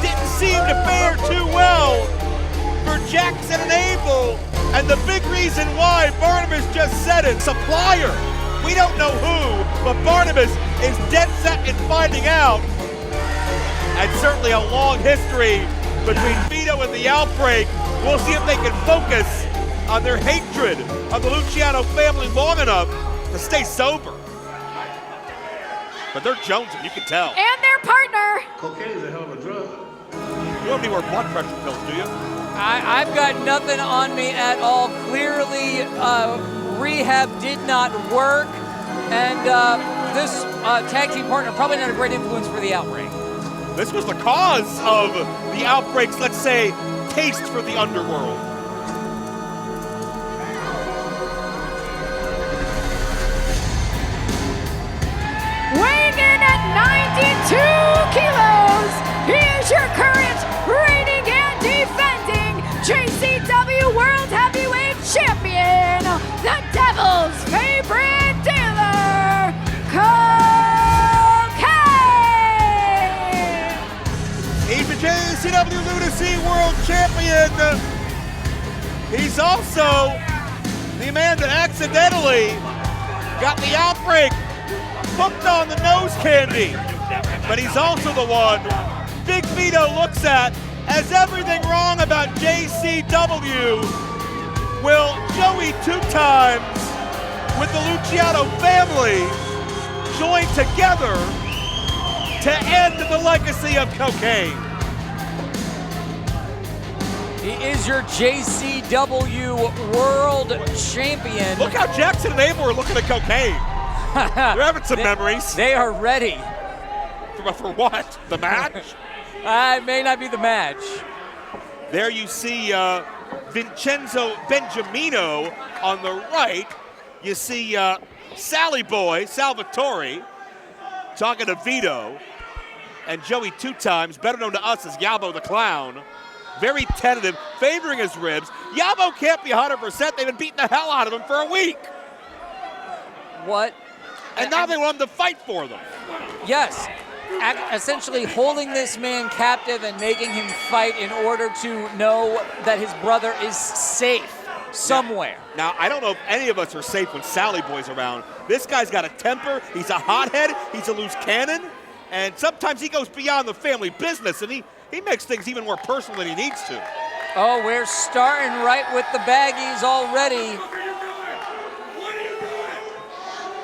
didn't seem to fare too well for Jackson and Abel, and the big reason why, Barnabas just said it, supplier. We don't know who, but Barnabas is dead set in finding out. And certainly a long history between Vito and the Outbreak. We'll see if they can focus on their hatred of the Luciano family long enough to stay sober. But they're jonesing, you can tell. And their partner. Cocaine is a hell of a drug. You don't need more blood pressure pills, do you? I've got nothing on me at all. Clearly, rehab did not work, and this tag team partner probably not a great influence for the Outbreak. This was the cause of the Outbreak's, let's say, taste for the underworld. Weighing in at 92 kilos, he is your current reigning and defending JCW World Heavyweight Champion, the Devil's favorite dealer, Cocaine! He's the JCW Lunacy World Champion. He's also the man that accidentally got the Outbreak hooked on the nose candy. But he's also the one Big Vito looks at as everything wrong about JCW. Will Joey Two Times with the Luciano family join together to end the legacy of Cocaine? He is your JCW World Champion. Look how Jackson and Abel are looking at Cocaine. They're having some memories. They are ready. For what? The match? It may not be the match. There you see Vincenzo Benjamino on the right. You see Sally Boy, Salvatore, talking to Vito. And Joey Two Times, better known to us as YABO the Clown, very tentative, favoring his ribs. YABO can't be 100%. They've been beating the hell out of him for a week. What? And now they want him to fight for them. Yes. Essentially holding this man captive and making him fight in order to know that his brother is safe somewhere. Now, I don't know if any of us are safe when Sally Boy's around. This guy's got a temper. He's a hothead. He's a loose cannon. And sometimes he goes beyond the family business, and he makes things even more personal than he needs to. Oh, we're starting right with the baggies already.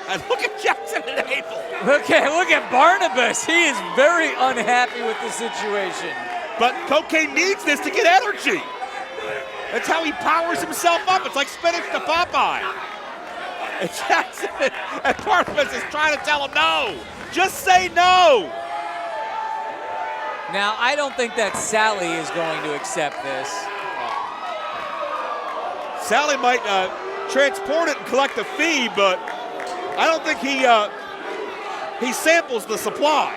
And look at Jackson and Abel. Look at Barnabas. He is very unhappy with the situation. But Cocaine needs this to get energy. That's how he powers himself up. It's like spinach to Popeye. And Jackson and Barnabas is trying to tell him no. Just say no. Now, I don't think that Sally is going to accept this. Sally might transport it and collect a fee, but I don't think he samples the supply.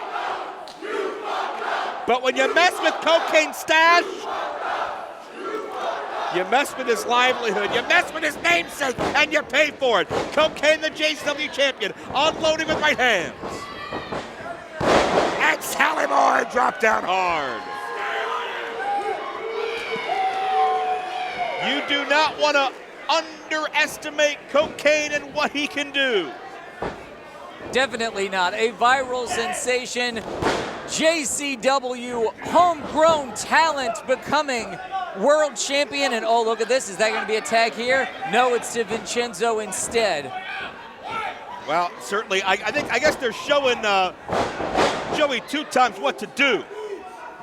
But when you mess with Cocaine's stash, you mess with his livelihood, you mess with his namesake, and you pay for it. Cocaine, the JCW champion, unloading with right hands. And Sally Boy dropped down hard. You do not want to underestimate Cocaine and what he can do. Definitely not. A viral sensation. JCW homegrown talent becoming world champion. And oh, look at this. Is that going to be a tag here? No, it's to Vincenzo instead. Well, certainly. I guess they're showing Joey Two Times what to do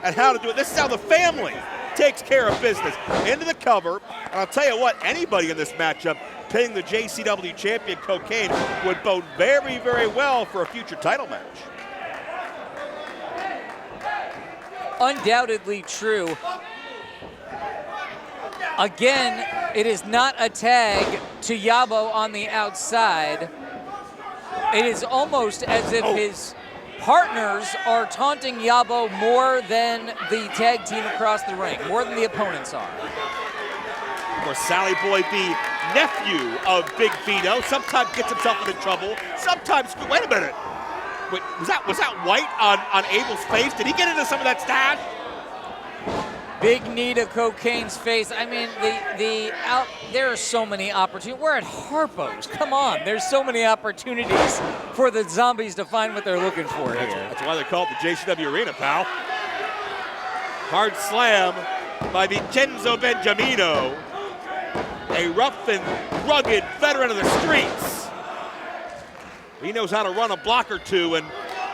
and how to do it. This is how the family takes care of business. Into the cover. And I'll tell you what, anybody in this matchup pinning the JCW champion Cocaine would bode very, very well for a future title match. Undoubtedly true. Again, it is not a tag to YABO on the outside. It is almost as if his partners are taunting YABO more than the tag team across the ring, more than the opponents are. Of course, Sally Boy, the nephew of Big Vito, sometimes gets himself into trouble. Sometimes, wait a minute. Wait, was that white on Abel's face? Did he get into some of that stash? Big knee to Cocaine's face. I mean, there are so many opportunities. We're at Harpo's. Come on. There's so many opportunities for the zombies to find what they're looking for here. That's why they call it the JCW Arena, pal. Hard slam by Vincenzo Benjamino, a rough and rugged veteran of the streets. He knows how to run a block or two and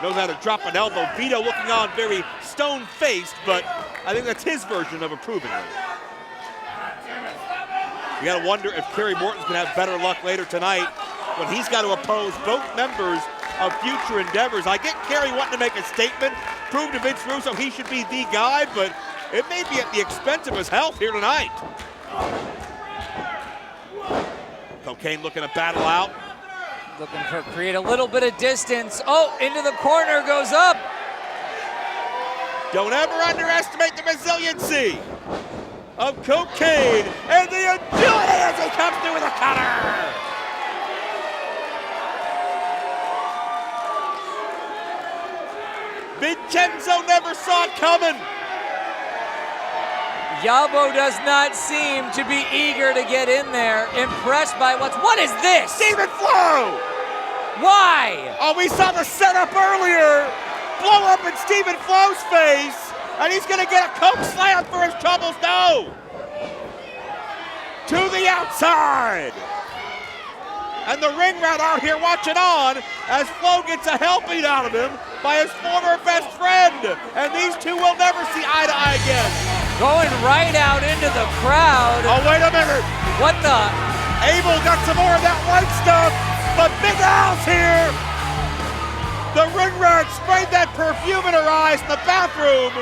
knows how to drop an elbow. Vito looking on very stone-faced, but I think that's his version of approving it. You gotta wonder if Kerry Morton's gonna have better luck later tonight when he's got to oppose both members of Future Endeavors. I get Kerry wanting to make a statement, prove to Vince Russo he should be the guy, but it may be at the expense of his health here tonight. Cocaine looking to battle out. Looking to create a little bit of distance. Oh, into the corner, goes up. Don't ever underestimate the resiliency of Cocaine and the agility as he comes through with a cutter. Vincenzo never saw it coming. Yabo does not seem to be eager to get in there, impressed by what is this? Stephen Flo! Why? Oh, we saw the setup earlier. Blow up in Stephen Flo's face, and he's gonna get a coke slam for his troubles. No! To the outside. And the ring rat out here watching on as Flo gets a helping out of him by his former best friend. And these two will never see eye to eye again. Going right out into the crowd. Oh, wait a minute. What the? Abel got some more of that white stuff, but Big Al's here. The ring rat sprayed that perfume in her eyes in the bathroom,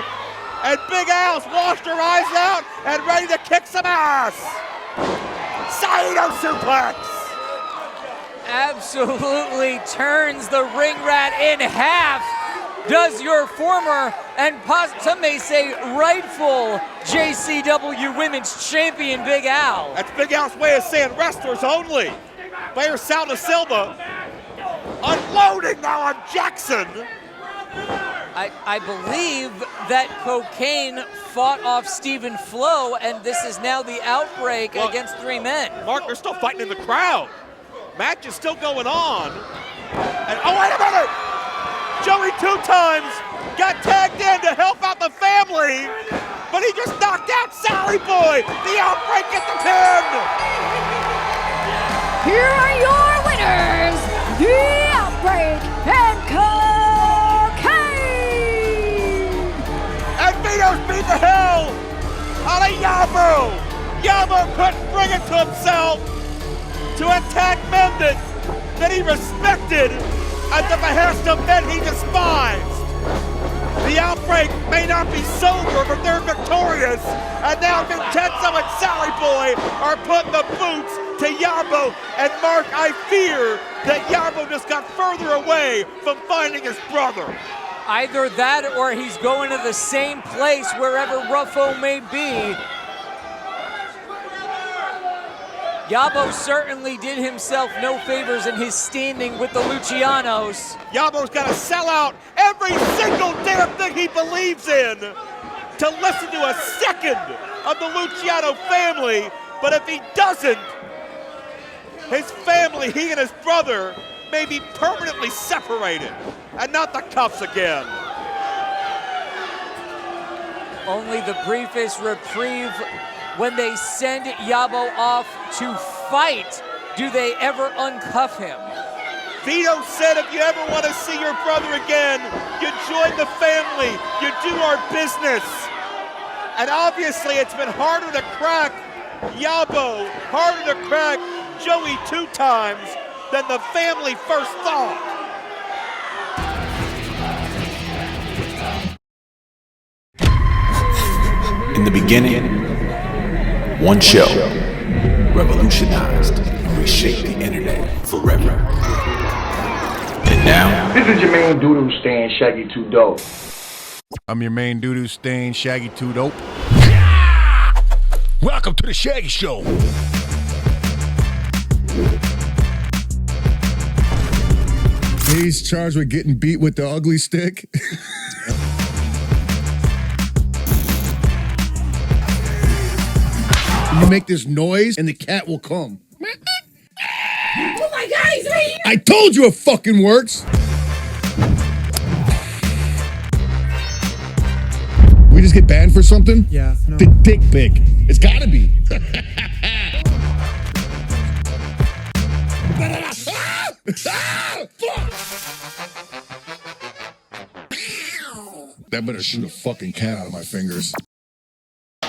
and Big Al's washed her eyes out and ready to kick some ass. Saito suplex. Absolutely turns the ring rat in half. Does your former and some may say rightful JCW Women's Champion Big Al. That's Big Al's way of saying wrestlers only. Player Sal da Silva unloading now on Jackson. I believe that Cocaine fought off Stephen Flo, and this is now the outbreak against three men. Mark, they're still fighting in the crowd. Match is still going on. And oh, wait a minute! Joey 2 times got tagged in to help out the family, but he just knocked out Sally Boy. The outbreak at the pin. Here are your winners, the Outbreak and Cocaine. And Vito's beat the hell out of Yabo. Yabo couldn't bring it to himself to attack men that he respected at the behest of men he despised. The Outbreak may not be sober, but they're victorious. And now Vincenzo and Sally Boy are putting the boots to Yabo. And Mark, I fear that Yabo just got further away from finding his brother. Either that or he's going to the same place wherever Ruffo may be. Yabo certainly did himself no favors in his standing with the Lucianos. Yabo's got to sell out every single damn thing he believes in to listen to a second of the Luciano family. But if he doesn't, his family, he and his brother, may be permanently separated. And not the cuffs again. Only the briefest reprieve when they send Yabo off to fight, do they ever uncuff him? Vito said if you ever want to see your brother again, you join the family, you do our business. And obviously it's been harder to crack Yabo, harder to crack Joey 2 times than the family first thought. In the beginning, one show revolutionized and reshaped the internet forever. And now, this is your main doo-doo Stan, Shaggy 2 Dope. I'm your main doo-doo Stan, Shaggy 2 Dope. Welcome to the Shaggy Show. He's charged with getting beat with the ugly stick. You make this noise and the cat will come. Oh my God, he's right here! I told you it fucking works. We just get banned for something? Yeah. No. The dick big. It's gotta be. That better shoot a fucking cat out of my fingers.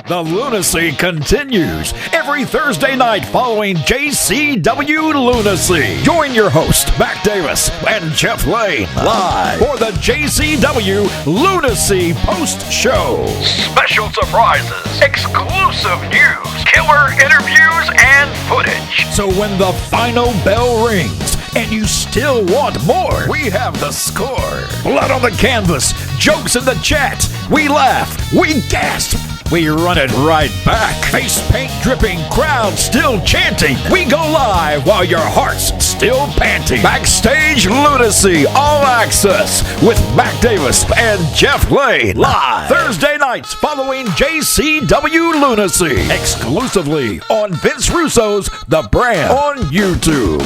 The lunacy continues every Thursday night following JCW Lunacy. Join your host, Mac Davis and Jeff Lane, live for the JCW Lunacy Post Show. Special surprises, exclusive news, killer interviews, and footage. So when the final bell rings and you still want more, we have the score. Blood on the canvas, jokes in the chat. We laugh, we gasp, we run it right back. Face paint dripping, crowd still chanting. We go live while your heart's still panting. Backstage Lunacy, all access with Mac Davis and Jeff Lane. Live Thursday nights following JCW Lunacy. Exclusively on Vince Russo's The Brand on YouTube.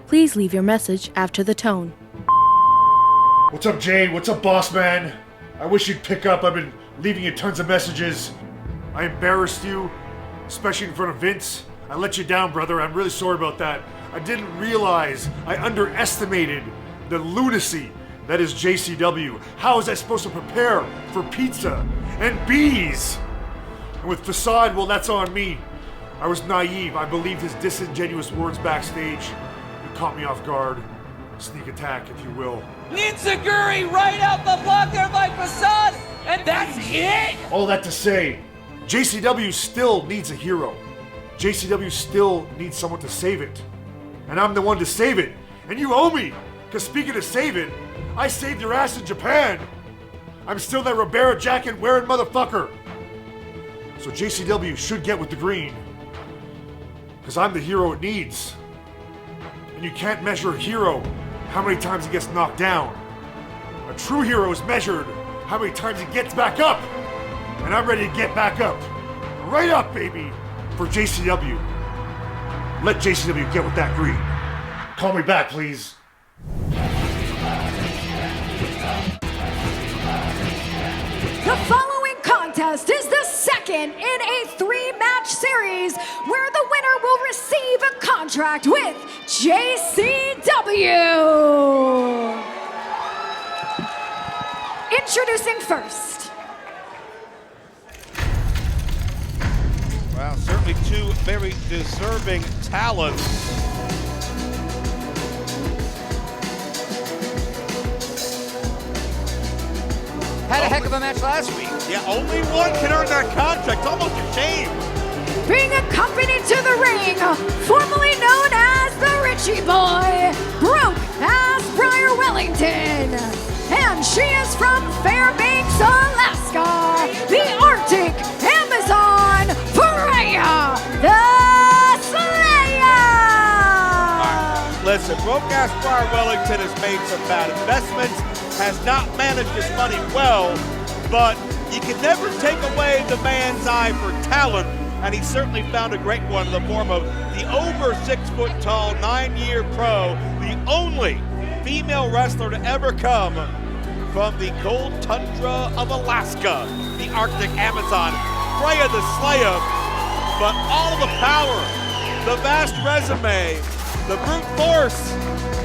Please leave your message after the tone. What's up, Jade? What's up, boss man? I wish you'd pick up. I've been leaving you tons of messages. I embarrassed you, especially in front of Vince. I let you down, brother. I'm really sorry about that. I didn't realize I underestimated the lunacy that is JCW. How was I supposed to prepare for pizza and bees? And with Facade, well, that's on me. I was naive. I believed his disingenuous words backstage. It caught me off guard. Sneak attack, if you will. Ninzaguri right out the blocker by Facade, and that's it? All that to say, JCW still needs a hero. JCW still needs someone to save it. And I'm the one to save it. And you owe me. Because speaking of save it, I saved your ass in Japan. I'm still that Ribera jacket wearing motherfucker. So JCW should get with the green. Because I'm the hero it needs. And you can't measure a hero how many times he gets knocked down. A true hero is measured how many times he gets back up. And I'm ready to get back up. Right up, baby, for JCW. Let JCW get with that green. Call me back, please. The following contest is the second in a 3-match series where the winner will receive a contract with JCW. Introducing first. Well, certainly two very deserving talents. Had a heck of a match last week. Yeah, only one can earn that contract. It's almost a shame. Being accompanied to the ring, formerly known as the Richie Boy, broke ass Briar Wellington. And she is from Fairbanks, Alaska, the Arctic Amazon, FREYA, the SLAYA. Listen, broke ass Briar Wellington has made some bad investments, has not managed his money well, but you can never take away the man's eye for talent, and he certainly found a great one in the form of the over 6 foot tall, 9-year pro, the only female wrestler to ever come from the cold tundra of Alaska, the Arctic Amazon, Freya the Slayer. But all the power, the vast resume, the brute force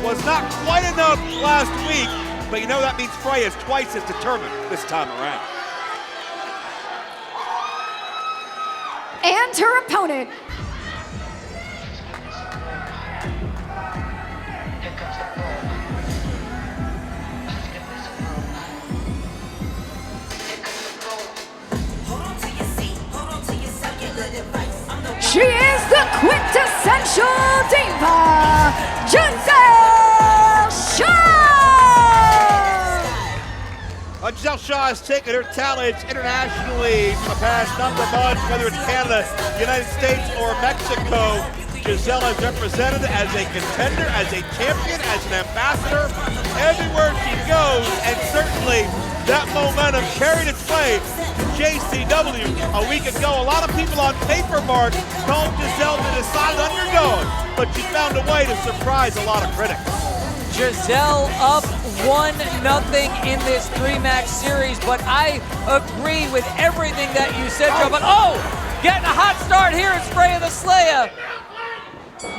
was not quite enough last week. But you know that means Freya is twice as determined this time around. And her opponent. She is the quintessential diva, Gisele Shaw! Gisele Shaw has taken her talents internationally for the past number of months, whether it's Canada, United States, or Mexico. Gisele is represented as a contender, as a champion, as an ambassador, everywhere she goes, and certainly that momentum carried its way to JCW a week ago. A lot of people on paper, Mark, called Gisele the decided underdog, but she found a way to surprise a lot of critics. Gisele up 1-0 in this 3-match series, but I agree with everything that you said, Joe. But getting a hot start here is Freya the SLAYA.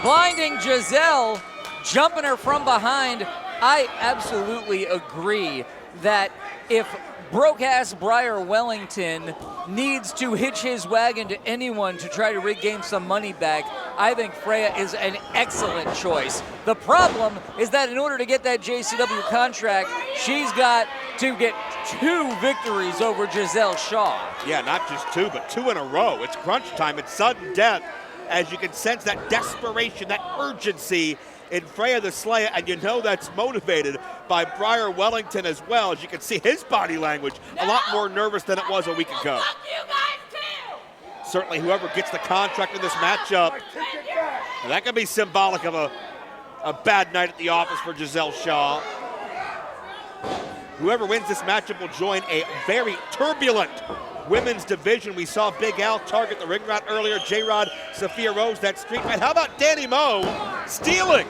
Blinding Gisele, jumping her from behind. I absolutely agree that if broke-ass Briar Wellington needs to hitch his wagon to anyone to try to regain some money back, I think Freya is an excellent choice. The problem is that in order to get that JCW contract, she's got to get 2 victories over Gisele Shaw. Yeah, not just 2, but 2 in a row. It's crunch time. It's sudden death. As you can sense that desperation, that urgency in Freya the SLAYA, and you know that's motivated by Briar Wellington as well. As you can see his body language, a lot more nervous than it was a week ago. Certainly whoever gets the contract in this matchup, and that could be symbolic of a bad night at the office for Gisele Shaw. Whoever wins this matchup will join a very turbulent women's division. We saw Big Al target the ring rat earlier, J-Rod, Sophia Rose, that street fight. How about Danny Moe stealing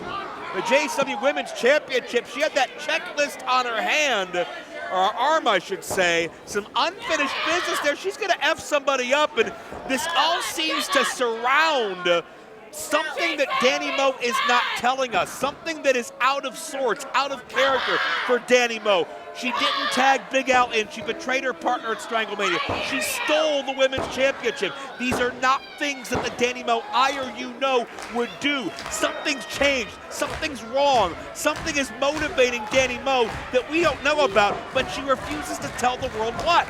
the JCW Women's Championship? She had that checklist on her hand, or her arm, I should say. Some unfinished business there. She's going to F somebody up, and this all seems to surround something that Danny Moe is not telling us, something that is out of sorts, out of character for Danny Moe. She didn't tag Big Al in. She betrayed her partner at Stranglemania. She stole the women's championship. These are not things that the Danny Moe I or you know would do. Something's changed. Something's wrong. Something is motivating Danny Moe that we don't know about, but she refuses to tell the world what.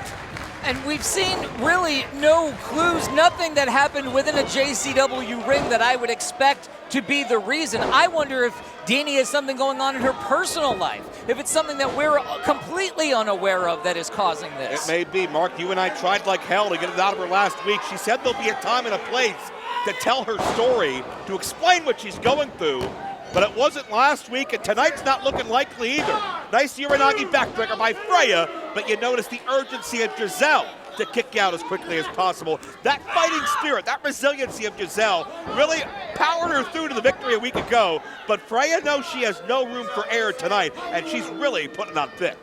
And we've seen really no clues, nothing that happened within a JCW ring that I would expect to be the reason. I wonder if Danny has something going on in her personal life, if it's something that we're completely unaware of that is causing this. It may be, Mark. You and I tried like hell to get it out of her last week. She said there'll be a time and a place to tell her story, to explain what she's going through, but it wasn't last week, and tonight's not looking likely either. Nice Uranagi backbreaker by Freya, but you notice the urgency of Gisele to kick out as quickly as possible. That fighting spirit, that resiliency of Gisele really powered her through to the victory a week ago, but Freya knows she has no room for error tonight, and she's really putting on thick.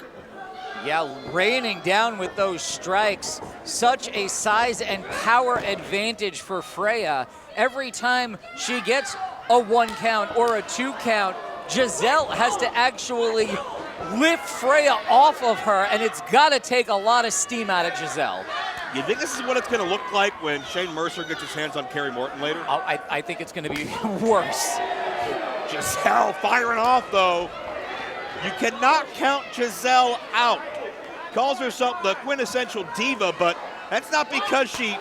Yeah, raining down with those strikes. Such a size and power advantage for Freya. Every time she gets a 1 count or a 2 count, Gisele has to actually lift Freya off of her, and it's got to take a lot of steam out of Gisele. You think this is what it's going to look like when Shane Mercer gets his hands on Kerry Morton later? I think it's going to be worse. Gisele firing off, though. You cannot count Gisele out. Calls herself the quintessential diva, but that's not because she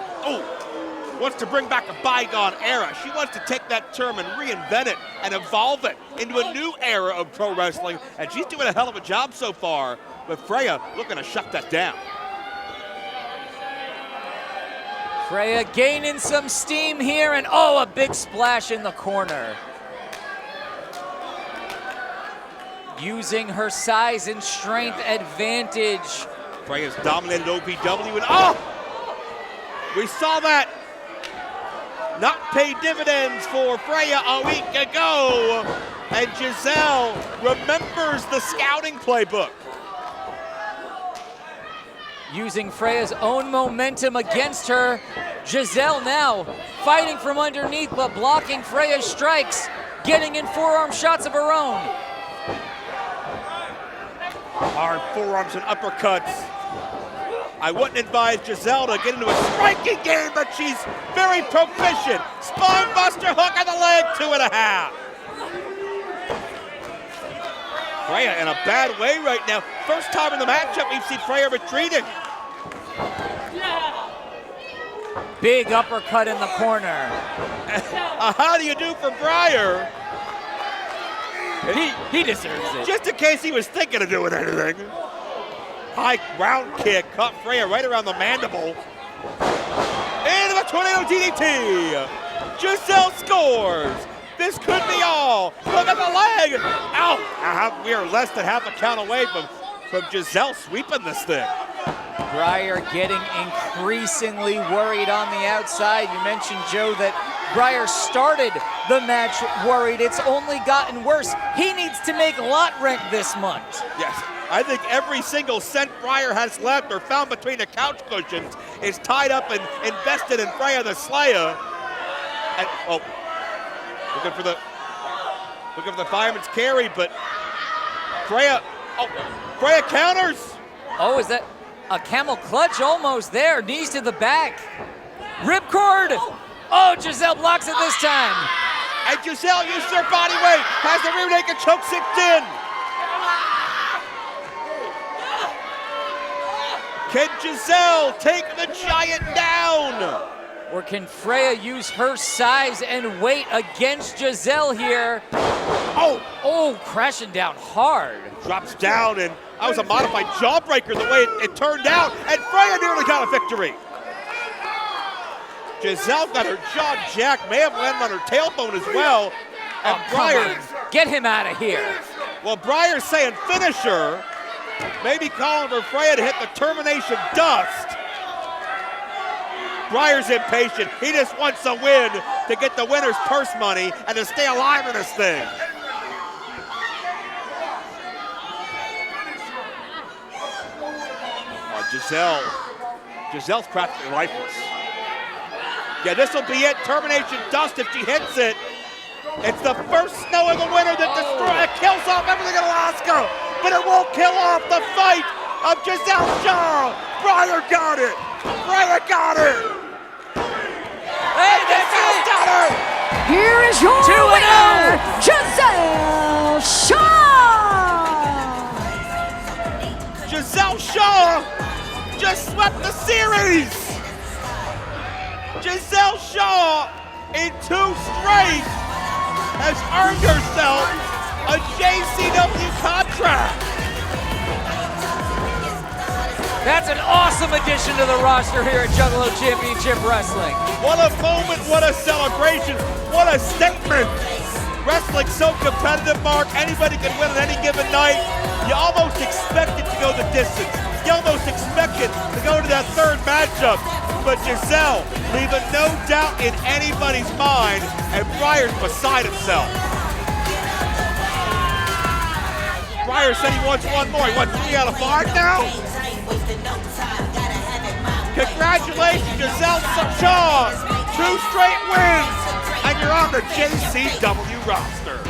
wants to bring back a bygone era. She wants to take that term and reinvent it and evolve it into a new era of pro wrestling, and she's doing a hell of a job so far, with Freya looking to shut that down. Freya gaining some steam here, and a big splash in the corner. Using her size and strength advantage. Freya's dominated OPW, and we saw that not pay dividends for Freya a week ago, and Gisele remembers the scouting playbook. Using Freya's own momentum against her. Gisele now fighting from underneath, but blocking Freya's strikes, getting in forearm shots of her own. Hard forearms and uppercuts. I wouldn't advise Gisele to get into a striking game, but she's very proficient. Spine buster, hook on the leg, 2.5. Freya in a bad way right now. First time in the matchup we've seen Freya retreating. Big uppercut in the corner. How do you do for Briar? He deserves it. Just in case he was thinking of doing anything. High round kick, caught Freya right around the mandible. Into the tornado DDT. Gisele scores. This could be all. Look at the leg. Ow. We are less than half a count away from Gisele sweeping this thing. Briar getting increasingly worried on the outside. You mentioned, Joe, that Breyer started the match worried. It's only gotten worse. He needs to make lot rent this month. Yes, I think every single cent Breyer has left or found between the couch cushions is tied up and invested in FREYA the SLAYA. And, oh, looking for the fireman's carry, but FREYA counters. Oh, is that a camel clutch almost there? Knees to the back. Ripcord. Oh, Gisele blocks it this time. And Gisele uses her body weight, has the rear naked choke sixth in. Can Gisele take the giant down? Or can FREYA use her size and weight against Gisele here? Oh, crashing down hard. Drops down, and that was a modified jawbreaker the way it turned out, and FREYA nearly got a victory. Gisele got her jaw jacked, may have landed on her tailbone as well. And Breyer, get him out of here. Well, Breyer's saying finisher, maybe calling for FREYA to hit the termination dust. Breyer's impatient. He just wants a win to get the winner's purse money and to stay alive in this thing. Gisele's practically lifeless. Yeah, this will be it. Termination dust if she hits it. It's the first snow of the winter that kills off everything in Alaska, but it won't kill off the fight of Gisele Shaw. Breyer got it. Breyer got it. Hey, that's it. Got her. Here is your winner, Gisele Shaw. Gisele Shaw just swept the series. Gisele Shaw, in 2 straight, has earned herself a JCW contract. That's an awesome addition to the roster here at Juggalo Championship Wrestling. What a moment, what a celebration, what a statement. Wrestling's so competitive, Mark. Anybody can win on any given night. You almost expect it to go the distance. You almost expect it to go to that third matchup. But Gisele, leaving no doubt in anybody's mind, and Breyer's beside himself. Breyer said he wants one more. He wants 3 out of 5 now? Congratulations, Gisele Shaw. 2 straight wins, and you're on the JCW roster.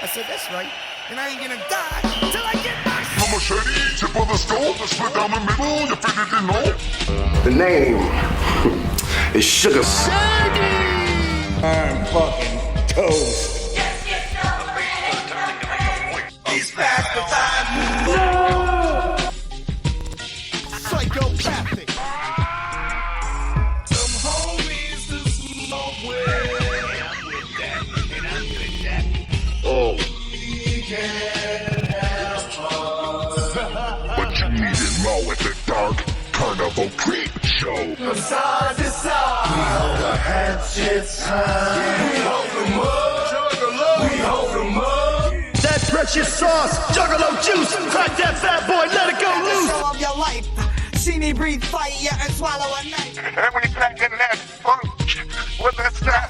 I said, that's right, and I ain't gonna die till I get my I'm a machete, tip of the skull, the split down the middle, you figured you know. The name is Sugar. I'm fucking toast. He's past the time. Psychopathic. Some homies to smoke with. Oh. But you need it low at the dark carnival creep show. From side to side, we hold our hatchets high. We hold them up. We hold them up. That precious sauce, Juggalo juice, crack that fat boy, let it go loose. Show of your life. See me breathe fire and swallow a knife. And we back in that funk with that snap.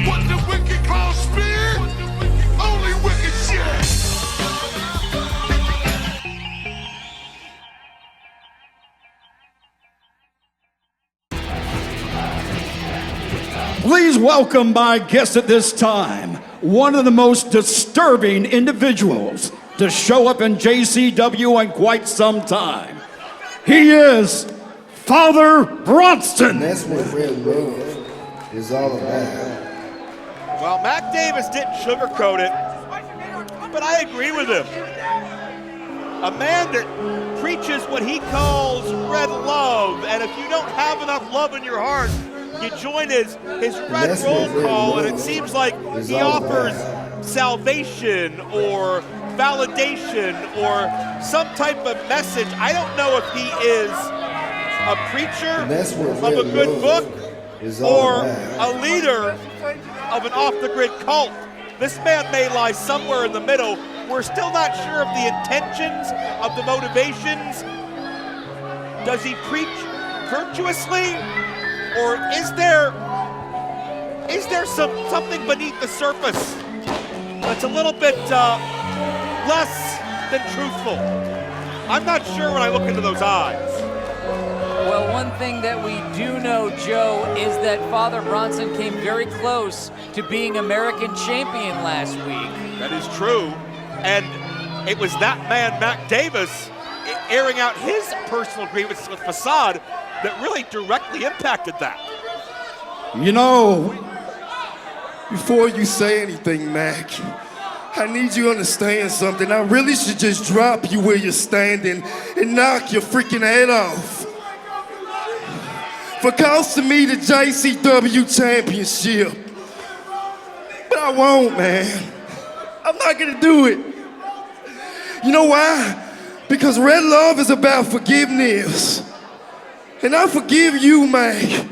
What the wicked call spin? Only wicked shit. Please welcome my guest at this time, one of the most disturbing individuals to show up in JCW in quite some time. He is Father Bronson. That's what real love is all about. Well, Mac Davis didn't sugarcoat it, but I agree with him. A man that preaches what he calls red love, and if you don't have enough love in your heart, you join his red roll call, and it seems like he offers salvation or validation or some type of message. I don't know if he is a preacher of a good book is all or bad. a leader of an off-the-grid cult. This man may lie somewhere in the middle. We're still not sure of the intentions, of the motivations. Does he preach virtuously, or is there something beneath the surface that's a little bit less than truthful? I'm not sure when I look into those eyes. Well, one thing that we do know, Joe, is that Father Bronson came very close to being American champion last week. That is true. And it was that man, Matt Davis, airing out his personal grievances with Facade that really directly impacted that. You know, before you say anything, Mac, I need you to understand something. I really should just drop you where you're standing and knock your freaking head off. For costing me the JCW championship. But I won't, man. I'm not gonna do it. You know why? Because Red Love is about forgiveness. And I forgive you, Mac.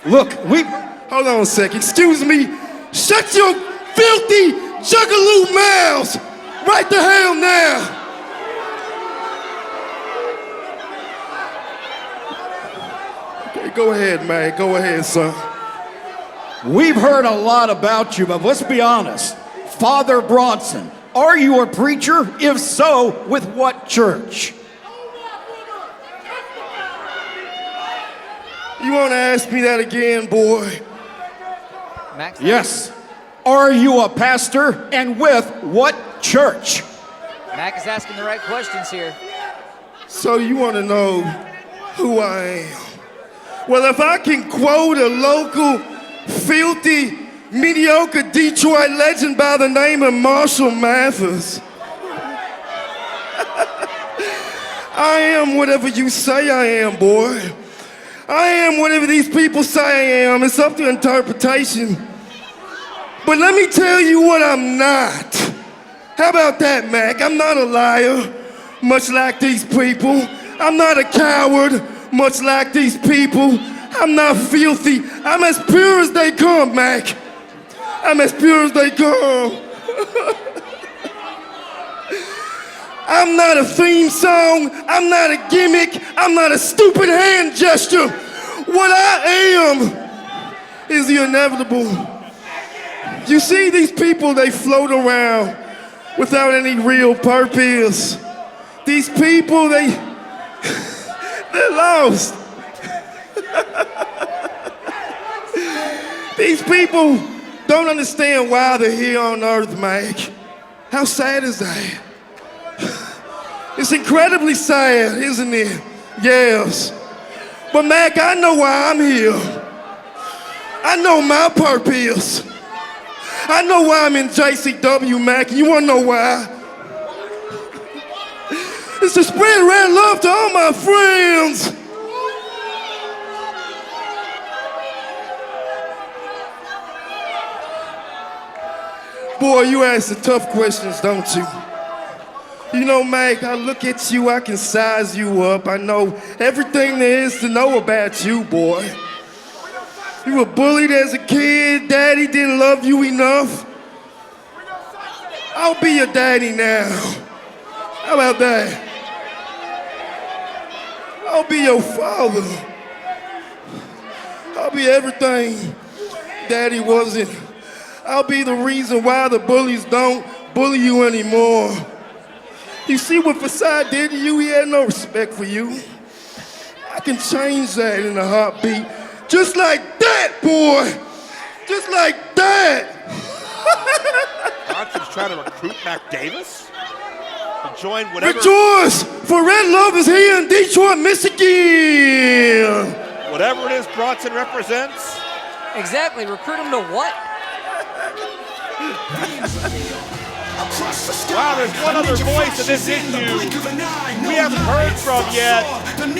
Look, hold on a second, excuse me. Shut your filthy Juggalo mouths right the hell now. Okay, go ahead, man, go ahead, son. We've heard a lot about you, but let's be honest. Father Bronson, are you a preacher? If so, with what church? You want to ask me that again, boy? Max? Yes. Are you a pastor, and with what church? Mac is asking the right questions here. So you want to know who I am? Well, if I can quote a local, filthy, mediocre Detroit legend by the name of Marshall Mathers, I am whatever you say I am, boy. I am whatever these people say I am. It's up to interpretation. But let me tell you what I'm not. How about that, Mac? I'm not a liar, much like these people. I'm not a coward, much like these people. I'm not filthy. I'm as pure as they come, Mac. I'm as pure as they come. I'm not a theme song. I'm not a gimmick. I'm not a stupid hand gesture. What I am is the inevitable. You see these people, they float around without any real purpose. These people, they're lost. These people don't understand why they're here on earth, Mike. How sad is that? It's incredibly sad, isn't it? Yes. But Mac, I know why I'm here. I know my purpose. I know why I'm in JCW, Mac. You wanna know why? It's to spread red love to all my friends. Boy, you ask the tough questions, don't you? You know, Mac, I look at you, I can size you up. I know everything there is to know about you, boy. You were bullied as a kid, daddy didn't love you enough. I'll be your daddy now. How about that? I'll be your father. I'll be everything daddy wasn't. I'll be the reason why the bullies don't bully you anymore. You see what Facade did to you? He had no respect for you. I can change that in a heartbeat. Just like that, boy! Just like that! Bronson's trying to recruit Mac Davis to join whatever. Rejoice! For Red Love is here in Detroit, Michigan! Whatever it is Bronson represents. Exactly, recruit him to what? Wow, there's one other voice in this issue we haven't heard from yet. At the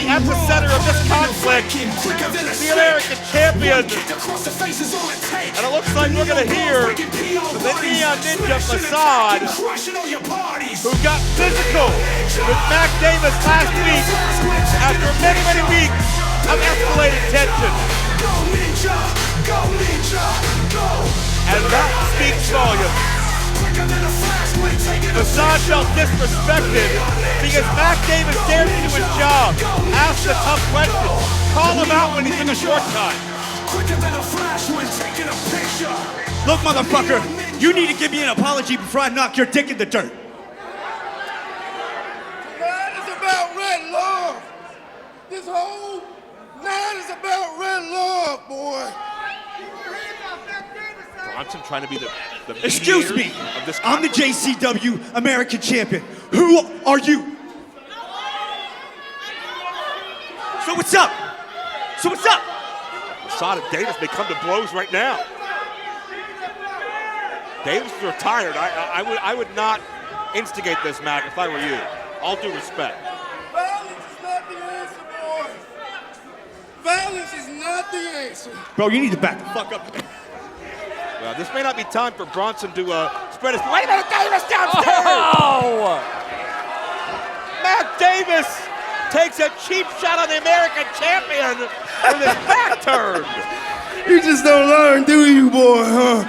epicenter of this conflict, the American champion. And it looks like we're going to hear the Neon Ninja Facade, who got physical with Mac Davis last week after many, many weeks of escalated tension. And that speaks volumes. Facade felt disrespected because Mac Davis dared to do his job, ask the tough questions, call him out when he took a shortcut. Look, motherfucker, you need to give me an apology before I knock your dick in the dirt. Night is about red love. This whole night is about red love, boy. Bronson trying to be the Excuse me, of this I'm the JCW American champion. Who are you? So what's up? So what's up? Facade and Davis may come to blows right now. Davis is retired. I would not instigate this, Mac, if I were you. All due respect. Violence is not the answer, boys. Violence is not the answer. Bro, you need to back the fuck up. This may not be time for Bronson to spread his... Wait a minute, Davis downstairs! Oh! Mac Davis takes a cheap shot on the American champion with his back turned. You just don't learn, do you, boy, huh?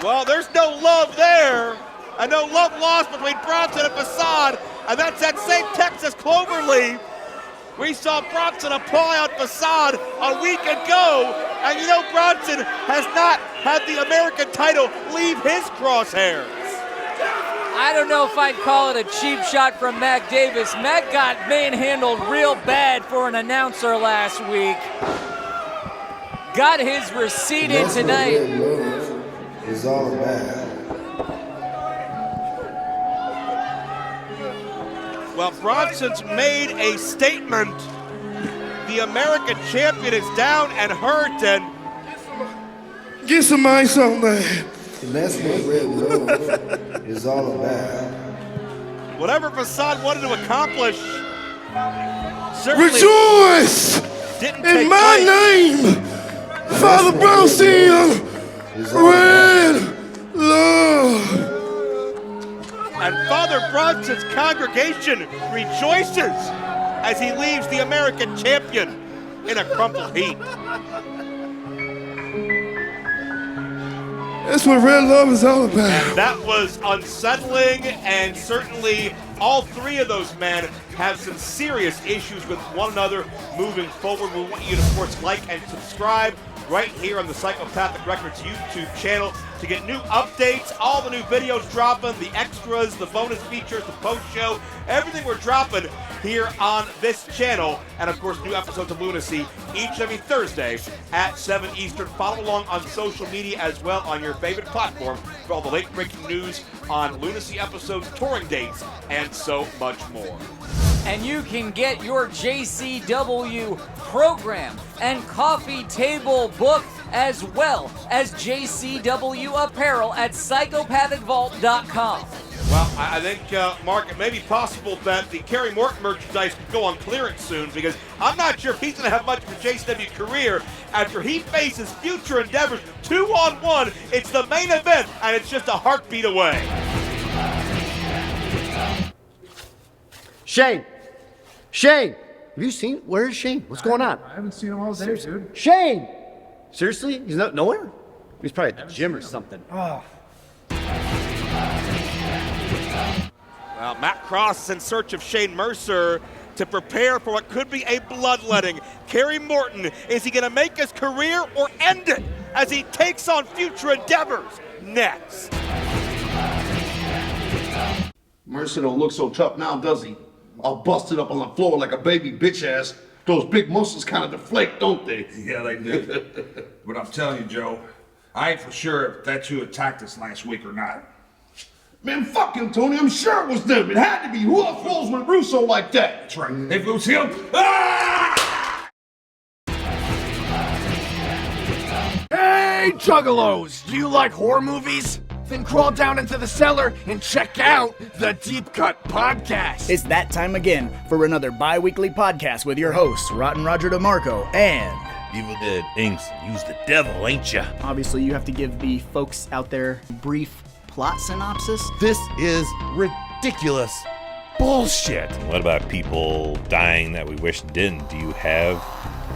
Well, there's no love there, and no love lost between Bronson and Facade, and that's that same Texas Cloverleaf. We saw Bronson apply on Facade a week ago, and you know Bronson has not had the American title leave his crosshairs. I don't know if I'd call it a cheap shot from Mac Davis. Mac got manhandled real bad for an announcer last week. Got his receipt in tonight. It's all bad. Well, Bronson's made a statement. The American champion is down and hurt, and Get some ice on that. And that's what red love is all about. whatever Facade wanted to accomplish certainly Rejoice didn't in take my place. name, Father Bronson. Red love. And Father Bronson's congregation rejoices as he leaves the American champion in a crumpled heap. That's what red love is all about. And that was unsettling, and certainly all three of those men have some serious issues with one another moving forward. We want you to, of course, like and subscribe right here on the Psychopathic Records YouTube channel to get new updates, all the new videos dropping, the extras, the bonus features, the post-show, everything we're dropping here on this channel. And of course, new episodes of Lunacy each and every Thursday at 7 Eastern. Follow along on social media as well on your favorite platform for all the late breaking news on Lunacy episodes, touring dates, and so much more. And you can get your JCW program and coffee table book as well as JCW apparel at psychopathicvault.com. Well, I think, Mark, it may be possible that the KERRY Morton merchandise could go on clearance soon, because I'm not sure if he's going to have much of a JCW career after he faces future endeavors 2-on-1. It's the main event, and it's just a heartbeat away. Shane! Shane! Have you seen? Where's Shane? What's going on? I haven't seen him all day, dude. Shane! Seriously? He's not nowhere? He's probably at the gym or something. Oh. Well, Matt Cross is in search of Shane Mercer to prepare for what could be a bloodletting. KERRY Morton, is he going to make his career or end it as he takes on future endeavors? Next. Mercer don't look so tough now, does he? All busted up on the floor like a baby bitch ass. Those big muscles kind of deflate, don't they? Yeah, they do. But I'm telling you, Joe, I ain't for sure if that's who attacked us last week or not. Man, fuck him, Tony. I'm sure it was them. It had to be. Who else rolls with Russo like that? That's right. If it was him, ah! Hey, Hey Juggalos, do you like horror movies? Then crawl down into the cellar and check out the Deep Cut Podcast. It's that time again for another bi-weekly podcast with your hosts, Rotten Roger DeMarco and Evil Dead Inks. Use the devil, ain't ya? Obviously, you have to give the folks out there a brief plot synopsis. This is ridiculous bullshit. What about people dying that we wish didn't? Do you have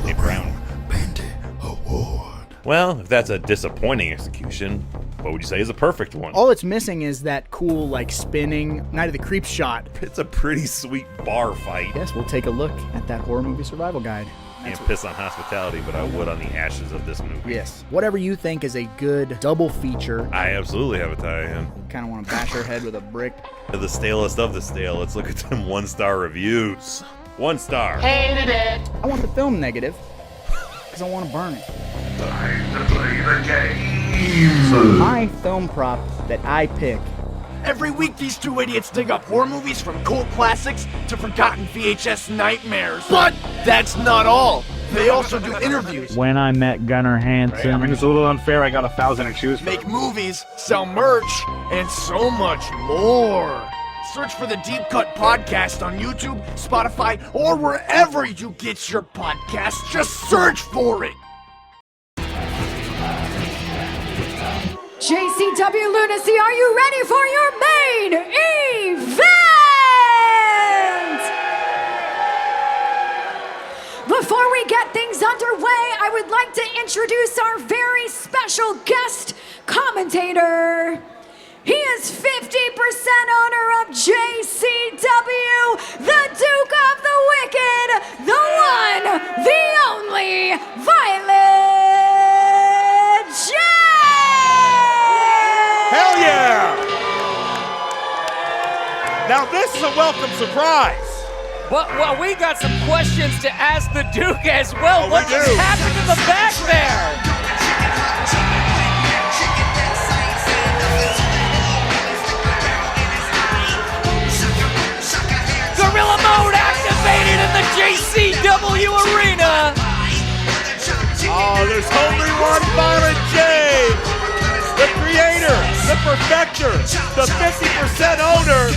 a Brown Bandit Award? Well, if that's a disappointing execution, what would you say is a perfect one? All it's missing is that cool, like, spinning Night of the Creeps shot. It's a pretty sweet bar fight. Yes, we'll take a look at that horror movie survival guide. Can't piss on hospitality, but I would on the ashes of this movie. Yes. Whatever you think is a good double feature. I absolutely have a tie-in. Kind of want to bash her head with a brick. The stalest of the stale. Let's look at them 1-star reviews. 1 star. Hated it. I want the film negative, because I want to burn it. Time to play the game. My film prop that I pick. Every week these two idiots dig up horror movies from cult classics to forgotten VHS nightmares. But that's not all. They also do interviews. When I met Gunnar Hansen. I mean, it's a little unfair. I got 1,000 to choose from. Make movies, sell merch, and so much more. Search for the Deep Cut Podcast on YouTube, Spotify, or wherever you get your podcasts. Just search for it. JCW Lunacy, are you ready for your main event? Before we get things underway, I would like to introduce our very special guest commentator. He is 50% owner of JCW, the Duke of the Wicked, the one, the only, Violent J! Hell yeah! Now this is a welcome surprise. But well, we got some questions to ask the Duke as well. What just happened in the back there? Gorilla mode activated in the JCW arena. Oh, there's only one Violent J. The creator, the perfecter, the 50% owner.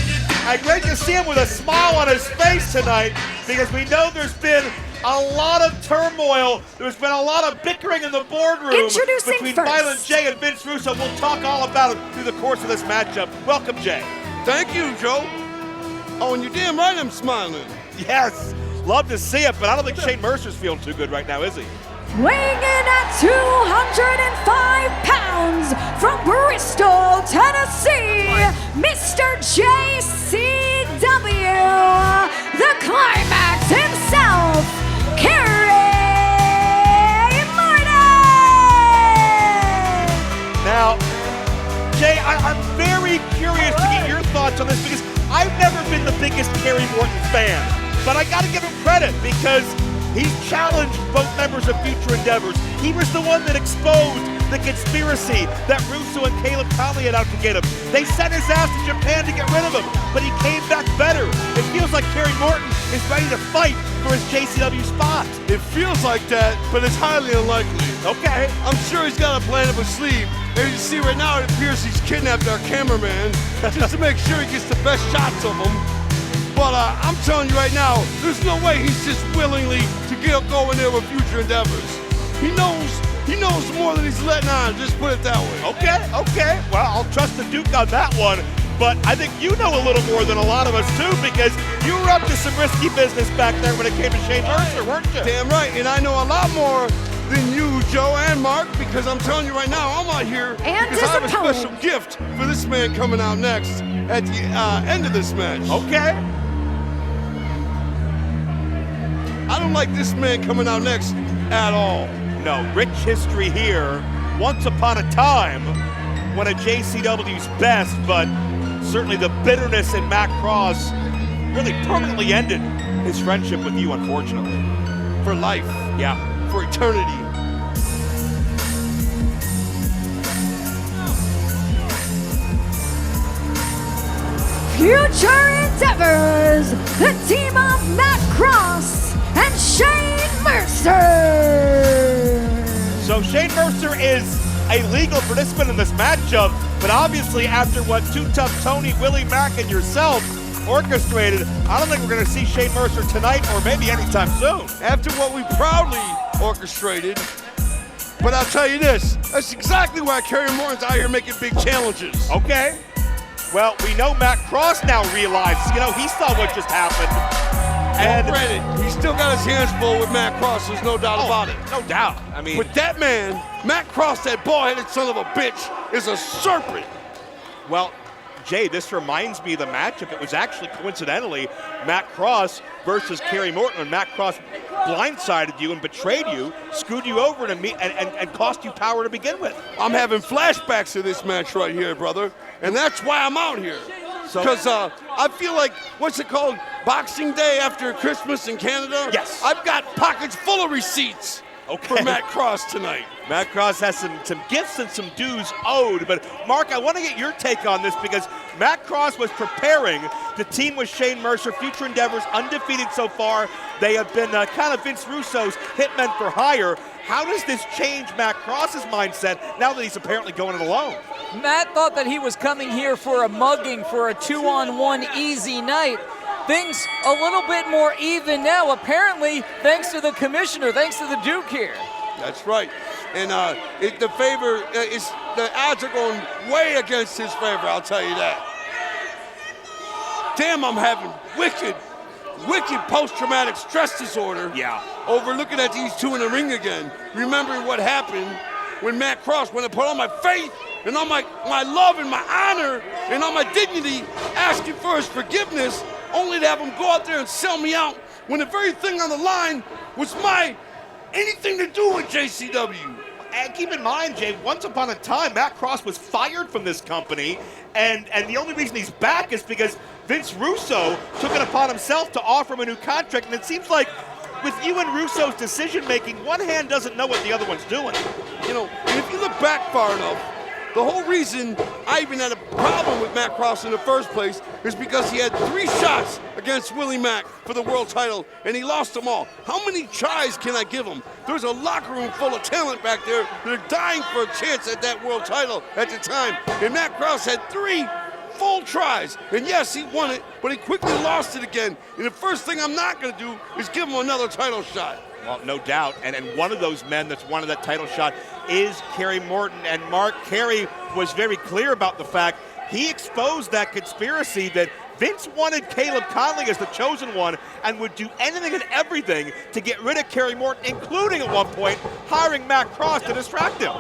And great to see him with a smile on his face tonight because we know there's been a lot of turmoil. There's been a lot of bickering in the boardroom between Violent J and Vince Russo. We'll talk all about it through the course of this matchup. Welcome, Jay. Thank you, Joe. Oh, and you're damn right I'm smiling. Yes, love to see it, but I don't think Shane Mercer's feeling too good right now, is he? Weighing in at 205 pounds from Bristol, Tennessee, Mr. JCW, the climax himself, KERRY MORTON! Now, Jay, I'm very curious to get your thoughts on this because I've never been the biggest KERRY Morton fan, but I gotta give him credit because he's challenged both members of Future Endeavors. He was the one that exposed the conspiracy that Russo and Caleb Konley had out to get him. They sent his ass to Japan to get rid of him, but he came back better. It feels like KERRY Morton is ready to fight for his JCW spot. It feels like that, but it's highly unlikely. Okay. I'm sure he's got a plan up his sleeve. As you see right now, it appears he's kidnapped our cameraman just to make sure he gets the best shots of him. But I'm telling you right now, there's no way he's just willingly to go in there with Future Endeavors. He knows more than he's letting on, just put it that way. Okay. Well, I'll trust the Duke on that one. But I think you know a little more than a lot of us, too, because you were up to some risky business back there when it came to Shane Mercer, weren't you? Damn right, and I know a lot more than you, Joe and Mark, because I'm telling you right now, I'm out here because I have a special gift for this man coming out next at the end of this match. Okay. I don't like this man coming out next at all. No, rich history here. Once upon a time, one of JCW's best, but certainly the bitterness in Matt Cross really permanently ended his friendship with you, unfortunately. For life. Yeah. For eternity. Future Endeavors, the team of Matt Cross and Shane Mercer. So Shane Mercer is a legal participant in this matchup, but obviously after what Too Tough Tony, Willie Mack, and yourself orchestrated, I don't think we're going to see Shane Mercer tonight or maybe anytime soon. After what we proudly orchestrated, but I'll tell you this, that's exactly why Kerry Morton's out here making big challenges. Okay. Well, we know Matt Cross now realizes, he saw what just happened. And granted, he's still got his hands full with Matt Cross, there's no doubt about it. No doubt. I mean, but that man, Matt Cross, that bald-headed son of a bitch, is a serpent. Well, Jay, this reminds me of the matchup. It was actually coincidentally Matt Cross versus Kerry Morton, when Matt Cross blindsided you and betrayed you, screwed you over and cost you power to begin with. I'm having flashbacks to this match right here, brother, and that's why I'm out here. Because I feel like, what's it called, Boxing Day after Christmas in Canada? Yes. I've got pockets full of receipts for Matt Cross tonight. Matt Cross has some gifts and some dues owed, but Mark, I want to get your take on this because Matt Cross was preparing to team with Shane Mercer, future endeavors, undefeated so far. They have been kind of Vince Russo's hitmen for hire. How does this change Matt Cross's mindset now that he's apparently going it alone? Matt thought that he was coming here for a mugging, for a 2-on-1 easy night. Things a little bit more even now, apparently, thanks to the commissioner, thanks to the Duke here. That's right. And the odds are going way against his favor, I'll tell you that. Damn, I'm having wicked post-traumatic stress disorder. Yeah. Over looking at these two in the ring again, remembering what happened when Matt Cross, when I put all my faith and all my love and my honor and all my dignity, asking for his forgiveness, only to have him go out there and sell me out when the very thing on the line was anything to do with JCW. And keep in mind, Jay, once upon a time, Matt Cross was fired from this company, and the only reason he's back is because Vince Russo took it upon himself to offer him a new contract, and it seems like with you and Russo's decision-making, one hand doesn't know what the other one's doing. And if you look back far enough, the whole reason I even had a problem with Matt Cross in the first place is because he had 3 shots against Willie Mack for the world title, and he lost them all. How many tries can I give him? There's a locker room full of talent back there that are dying for a chance at that world title at the time, and Matt Cross had 3 full tries, and yes, he won it, but he quickly lost it again, and the first thing I'm not going to do is give him another title shot. Well, no doubt, and one of those men that's wanted that title shot is Kerry Morton, and Mark, Kerry was very clear about the fact he exposed that conspiracy that Vince wanted Caleb Konley as the chosen one and would do anything and everything to get rid of Kerry Morton, including at one point hiring Matt Cross to distract him.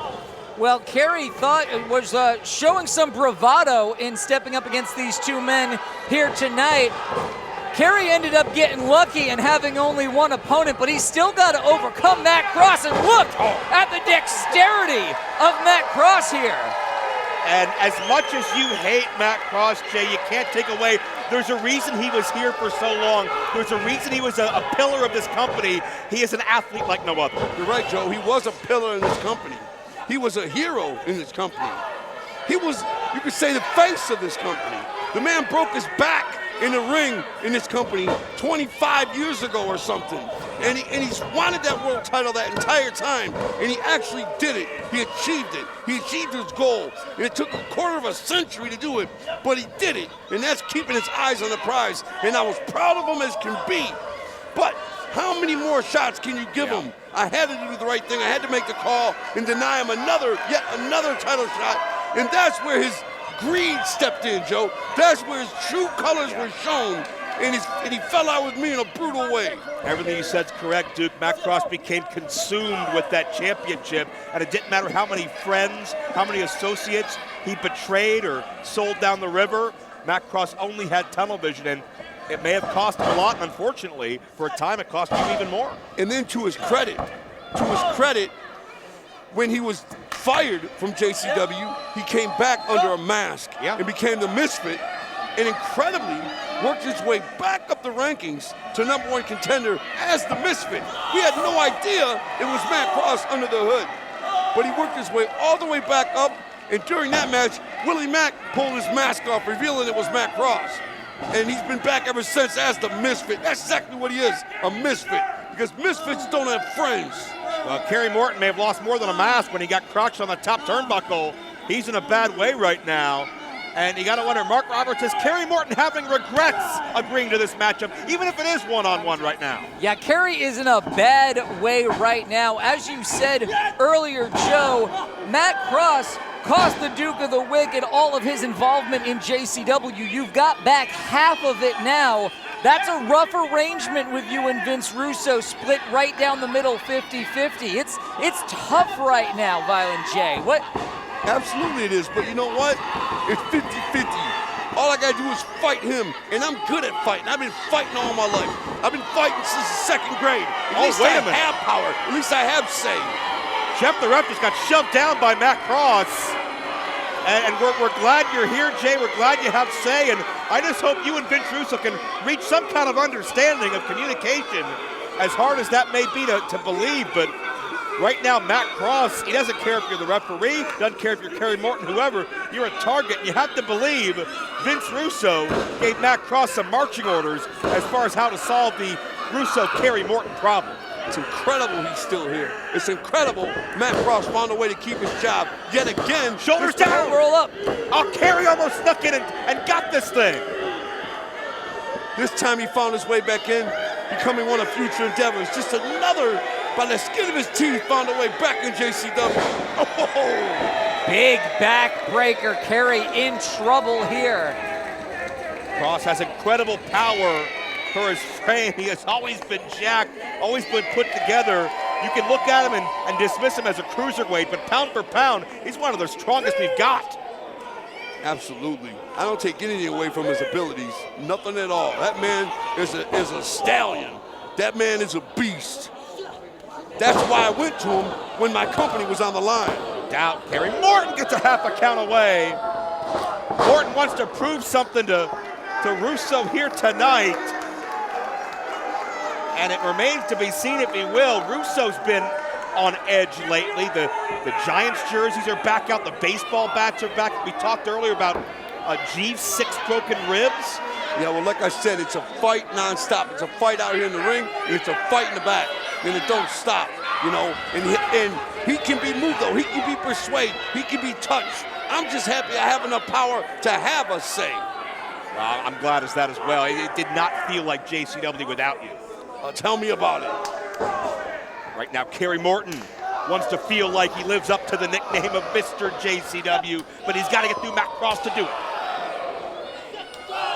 Well, Kerry thought it was showing some bravado in stepping up against these two men here tonight. Kerry ended up getting lucky and having only one opponent, but he's still got to overcome Matt Cross, and look at the dexterity of Matt Cross here. And as much as you hate Matt Cross, Jay, you can't take away, there's a reason he was here for so long. There's a reason he was a pillar of this company. He is an athlete like no other. You're right, Joe. He was a pillar in this company. He was a hero in this company. He was, you could say, the face of this company. The man broke his back in the ring in this company 25 years ago or something. And he's wanted that world title that entire time. And he actually did it. He achieved it. He achieved his goal. And it took a quarter of a century to do it, but he did it. And that's keeping his eyes on the prize. And I was proud of him as can be. But how many more shots can you give him? I had to do the right thing. I had to make the call and deny him yet another title shot. And that's where his greed stepped in, Joe. That's where his true colors were shown, and he fell out with me in a brutal way. Everything you said's correct, Duke. Matt Cross became consumed with that championship, and it didn't matter how many friends, how many associates he betrayed or sold down the river. Matt Cross only had tunnel vision, and it may have cost him a lot, and unfortunately, for a time, it cost him even more. And then to his credit, when he was fired from JCW, he came back under a mask and became the misfit, and incredibly worked his way back up the rankings to #1 contender as the misfit. We had no idea it was Matt Cross under the hood, but he worked his way all the way back up, and during that match, Willie Mack pulled his mask off, revealing it was Matt Cross. And he's been back ever since as the misfit. That's exactly what he is, a misfit, because misfits don't have friends. Well, Kerry Morton may have lost more than a mask when he got crushed on the top turnbuckle. He's in a bad way right now. And you got to wonder, Mark Roberts, is Kerry Morton having regrets agreeing to this matchup, even if it is one-on-one right now? Yeah, Kerry is in a bad way right now. As you said earlier, Joe, Matt Cross cost the Duke of the Wicked all of his involvement in JCW. You've got back half of it now. That's a rough arrangement with you and Vince Russo, split right down the middle, 50-50. It's tough right now, Violent J. What? Absolutely it is, but you know what? It's 50-50. All I gotta do is fight him, and I'm good at fighting. I've been fighting all my life. I've been fighting since the second grade. At least I have power. At least I have say. Jeff the Ref just got shoved down by Matt Cross. And we're glad you're here, Jay. We're glad you have say, and I just hope you and Vince Russo can reach some kind of understanding of communication, as hard as that may be to believe, but right now, Matt Cross, he doesn't care if you're the referee, doesn't care if you're Kerry Morton, whoever, you're a target. And you have to believe Vince Russo gave Matt Cross some marching orders as far as how to solve the Russo-Kerry Morton problem. It's incredible he's still here. It's incredible Matt Cross found a way to keep his job yet again. Shoulders down, roll up. Oh, Kerry almost snuck in and got this thing. This time he found his way back in, becoming one of future endeavors. Just another, by the skin of his teeth, found a way back in JCW. Oh! Big backbreaker. Kerry in trouble here. Cross has incredible power for his frame. He has always been jacked, always been put together. You can look at him and dismiss him as a cruiserweight, but pound for pound, he's one of the strongest we've got. Absolutely. I don't take anything away from his abilities. Nothing at all. That man is a stallion. That man is a beast. That's why I went to him when my company was on the line. No doubt. Kerry Morton gets a half a count away. Morton wants to prove something to Russo here tonight. And it remains to be seen if he will. Russo's been on edge lately. The Giants jerseys are back out. The baseball bats are back. We talked earlier about Jeeves' 6 broken ribs. Yeah, well, like I said, it's a fight nonstop. It's a fight out here in the ring, and it's a fight in the back. And it don't stop, you know. And he can be moved, though. He can be persuaded. He can be touched. I'm just happy I have enough power to have a say. Well, I'm glad as that as well. It did not feel like JCW without you. Tell me about it. Right now, Kerry Morton wants to feel like he lives up to the nickname of Mr. JCW, but he's got to get through Matt Cross to do it.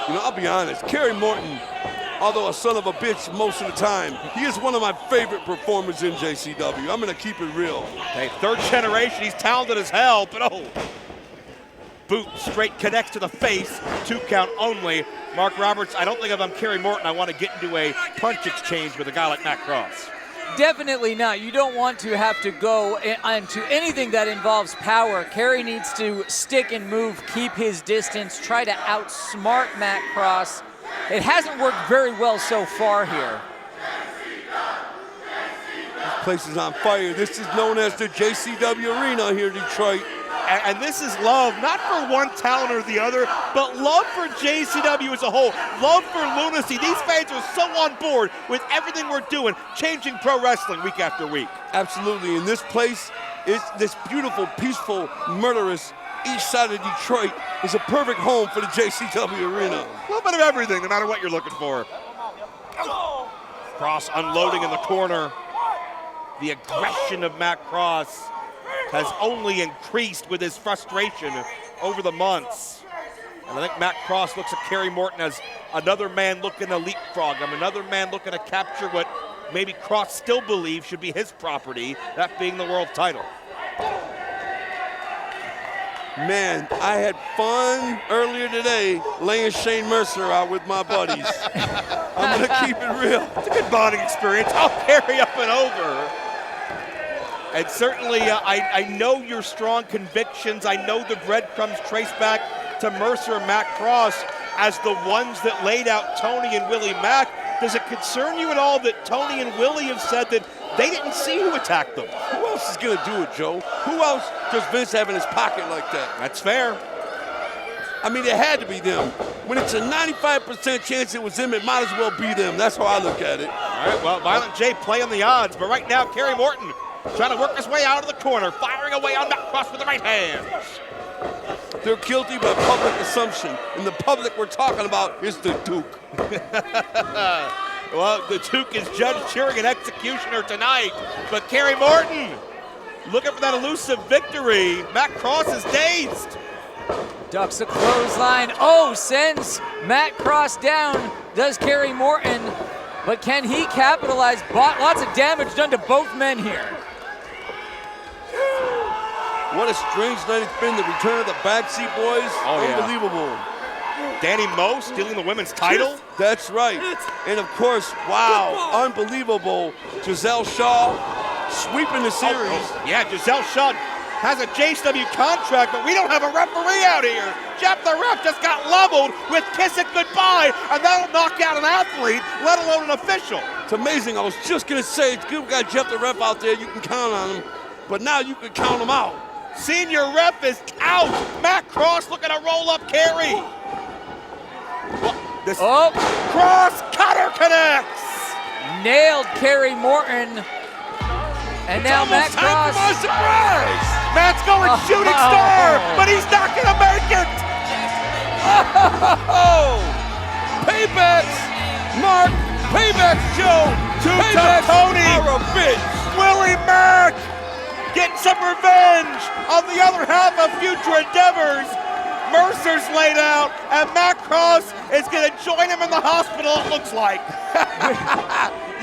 You know, I'll be honest, Kerry Morton, although a son of a bitch most of the time, he is one of my favorite performers in JCW. I'm going to keep it real. Hey, 3rd generation, he's talented as hell, but oh. Boot straight connects to the face, 2 count only. Mark Roberts, I don't think if I'm Kerry Morton, I want to get into a punch exchange with a guy like Matt Cross. Definitely not. You don't want to have to go into anything that involves power. Kerry needs to stick and move, keep his distance, try to outsmart Matt Cross. It hasn't worked very well so far here. This place is on fire. This is known as the JCW Arena here in Detroit. And this is love, not for one talent or the other, but love for JCW as a whole, love for Lunacy. These fans are so on board with everything we're doing, changing pro wrestling week after week. Absolutely, and this place is this beautiful, peaceful, murderous east side of Detroit is a perfect home for the JCW Arena. A little bit of everything, no matter what you're looking for. Cross unloading in the corner. The aggression of Matt Cross has only increased with his frustration over the months. And I think Matt Cross looks at Kerry Morton as another man looking to leapfrog him, another man looking to capture what maybe Cross still believes should be his property, that being the world title. Man, I had fun earlier today laying Shane Mercer out with my buddies. I'm gonna keep it real. It's a good bonding experience. I'll carry up and over. And certainly, I know your strong convictions. I know the breadcrumbs trace back to Mercer Matt Cross as the ones that laid out Tony and Willie Mack. Does it concern you at all that Tony and Willie have said that they didn't see who attacked them? Who else is going to do it, Joe? Who else does Vince have in his pocket like that? That's fair. I mean, it had to be them. When it's a 95% chance it was them, it might as well be them. That's how I look at it. All right, well, Violent J playing the odds, but right now, Kerry Morton trying to work his way out of the corner, firing away on Matt Cross with the right hand. They're guilty by public assumption, and the public we're talking about is the Duke. Well, the Duke is judge, cheering, and executioner tonight, but Kerry Morton looking for that elusive victory. Matt Cross is dazed. Ducks a clothesline. Oh, sends Matt Cross down. Does Kerry Morton, but can he capitalize? Lots of damage done to both men here. What a strange night it's been. The return of the backseat boys. Oh, yeah. Unbelievable. Danny Moe stealing the women's title. That's right. And of course, wow, unbelievable. Gisele Shaw sweeping the series. Yeah, Gisele Shaw has a JCW contract, but we don't have a referee out here. Jeff the ref just got leveled with kiss it goodbye, and that'll knock out an athlete, let alone an official. It's amazing. I was just going to say, you got Jeff the ref out there, you can count on him, but now you can count him out. Senior ref is out. Matt Cross looking to roll up Kerry. Oh, Cross cutter connects. Nailed Kerry Morton. And now Matt Cross. By surprise. Matt's going shooting star, but he's not going to make it. Oh! Paybacks, Mark. Paybacks, Joe. Paybacks Tony. are a bitch. Willie Mack getting some revenge on the other half of future endeavors. Mercer's laid out, and Matt Cross is going to join him in the hospital, it looks like.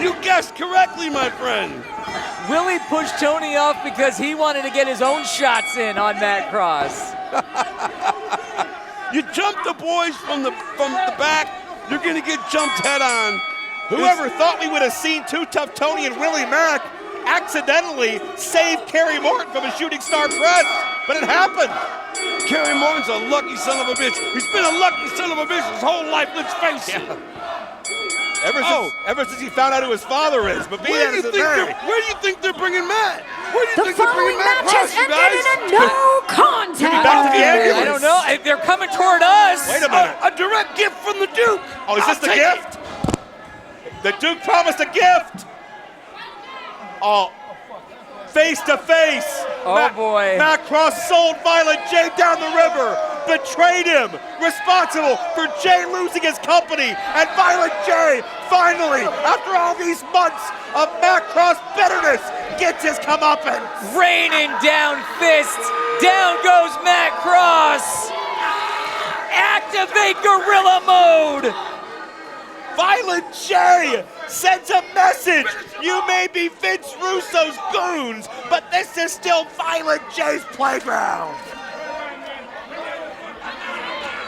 You guessed correctly, my friend. Willie pushed Tony off because he wanted to get his own shots in on Matt Cross. You jump the boys from the back, you're going to get jumped head on. Whoever thought we would have seen Too Tough Tony and Willie Mack accidentally save Kerry Morton from a shooting star press, but it happened. Kerry Morton's a lucky son of a bitch. He's been a lucky son of a bitch his whole life, let's face it. Ever since he found out who his father is. But where do you think they're bringing Matt? Where do you The think they're bringing following Matt match Cross, has you ended guys? in a no contest. Back to the ambulance. I don't know. They're coming toward us. Wait a minute. A direct gift from the Duke. Oh, is this the gift? The Duke promised a gift. Oh, face to face. Oh, boy. Matt Cross sold Violent J down the river, betrayed him, responsible for Jay losing his company, and Violent J finally, after all these months of Matt Cross bitterness, gets his comeuppance. Raining down fists. Down goes Matt Cross. Activate gorilla mode. Violent J sends a message. You may be Vince Russo's goons, but this is still Violent J's playground.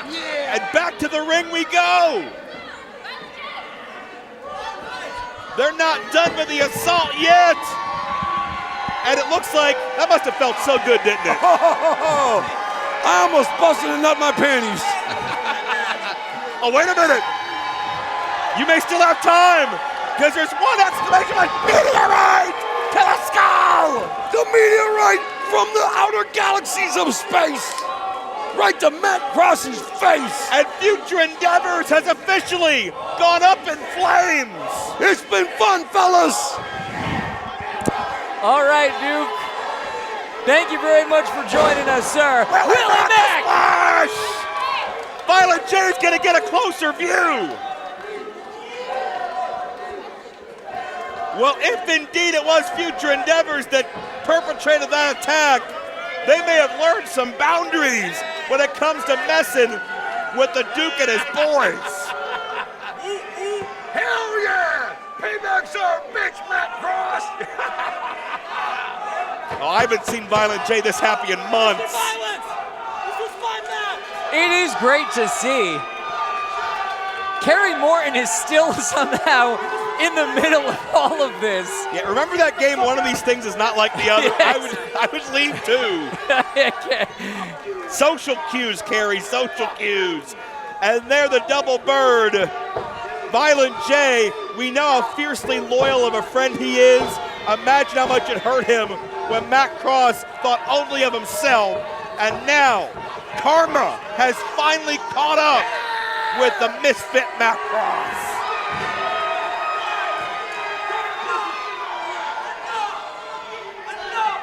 Yeah. And back to the ring we go. They're not done with the assault yet. And it looks like that must have felt so good, didn't it? I almost busted a nut in my panties. Oh, wait a minute. You may still have time, because there's one exclamation mark, meteorite to the skull! The meteorite from the outer galaxies of space, right to Matt Cross's face. And Future Endeavors has officially gone up in flames. It's been fun, fellas. All right, Duke. Thank you very much for joining us, sir. Willie Mack! Flash! Violent J's gonna get a closer view. Well, if indeed it was Future Endeavors that perpetrated that attack, they may have learned some boundaries when it comes to messing with the Duke and his boys. Hell yeah! Payback's our bitch, Matt Cross. Oh, I haven't seen Violent J this happy in months. It is great to see. Kerry Morton is still somehow in the middle of all of this. Yeah, remember that game, one of these things is not like the other? Yes. I would leave too. Social cues, Kerry, social cues. And there the double bird. Violent J, we know how fiercely loyal of a friend he is. Imagine how much it hurt him when Matt Cross thought only of himself. And now, karma has finally caught up with the misfit Matt Cross.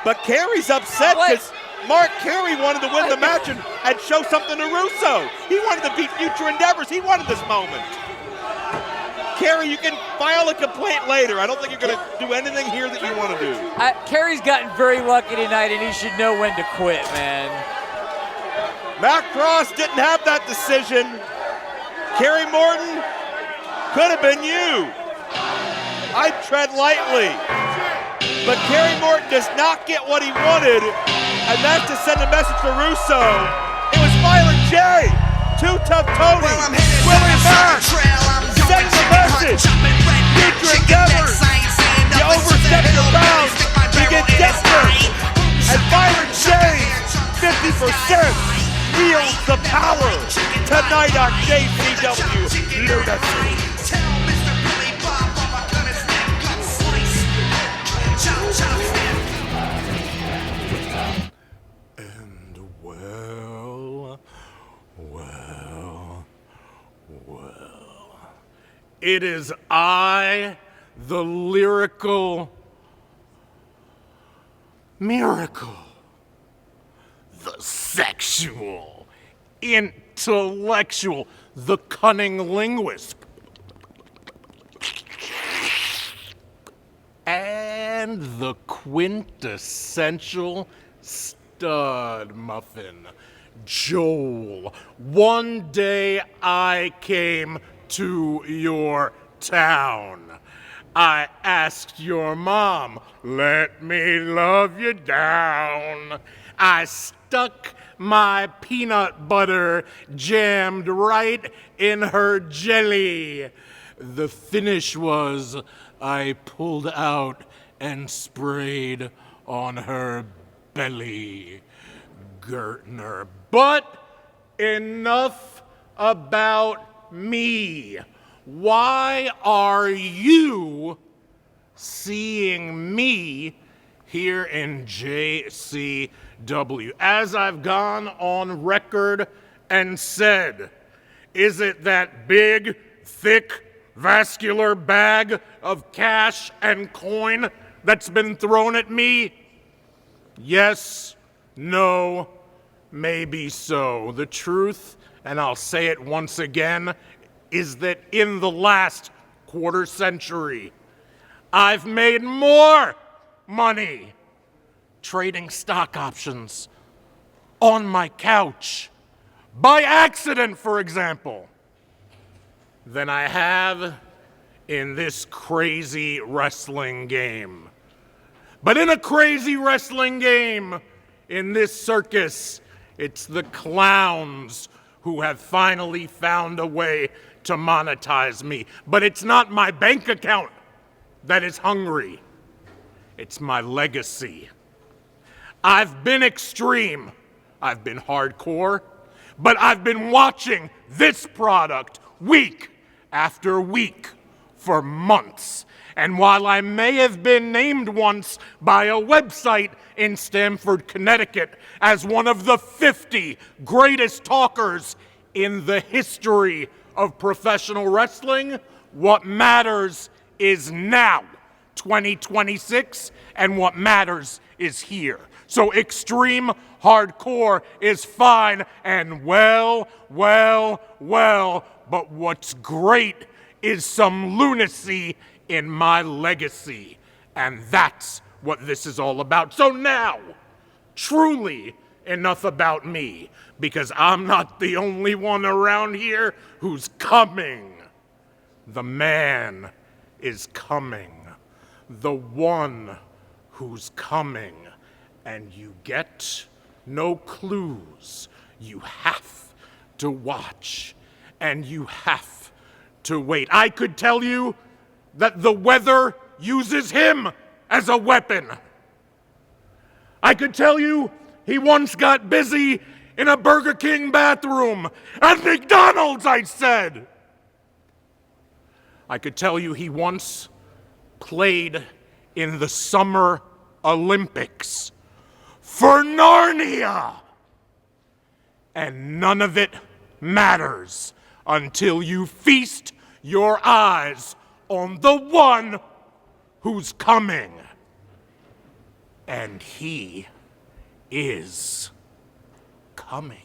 But Kerry's upset because Mark Kerry wanted to win the match and show something to Russo. He wanted to beat future endeavors. He wanted this moment. Kerry, you can file a complaint later. I don't think you're going to do anything here that you want to do. Kerry's gotten very lucky tonight, and he should know when to quit, man. Matt Cross didn't have that decision. Kerry Morton, could have been you. I'd tread lightly. But Kerry Morton does not get what he wanted, and that's to send a message to Russo. It was Violent J, Too Tough Tony, Willie Mack. Send the message. Future endeavors. You overstep your bounds. You get desperate. And Violent J, 50%. Wields the power tonight on JCW Lunacy. And well, it is I, the lyrical miracle. The sexual, intellectual, the cunning linguist, and the quintessential stud muffin, Joel. One day I came to your town. I asked your mom, let me love you down. I stuck my peanut butter jammed right in her jelly. The finish was I pulled out and sprayed on her belly. Gertner. But enough about me. Why are you seeing me here in JCW? As I've gone on record and said, is it that big, thick, vascular bag of cash and coin that's been thrown at me? Yes, no, maybe so. The truth, and I'll say it once again, is that in the last quarter century, I've made more money trading stock options on my couch, by accident, for example, than I have in this crazy wrestling game. But in a crazy wrestling game, in this circus, it's the clowns who have finally found a way to monetize me. But it's not my bank account that is hungry. It's my legacy. I've been extreme. I've been hardcore. But I've been watching this product week after week for months. And while I may have been named once by a website in Stamford, Connecticut as one of the 50 greatest talkers in the history of professional wrestling, what matters is now, 2026, and what matters is here. So extreme hardcore is fine and well, but what's great is some lunacy in my legacy. And that's what this is all about. So now, truly enough about me, because I'm not the only one around here who's coming. The man is coming. The one who's coming. And you get no clues. You have to watch. And you have to wait. I could tell you that the weather uses him as a weapon. I could tell you he once got busy in a Burger King bathroom at McDonald's, I said. I could tell you he once played in the Summer Olympics for Narnia. And none of it matters until you feast your eyes on the one who's coming. And he is coming.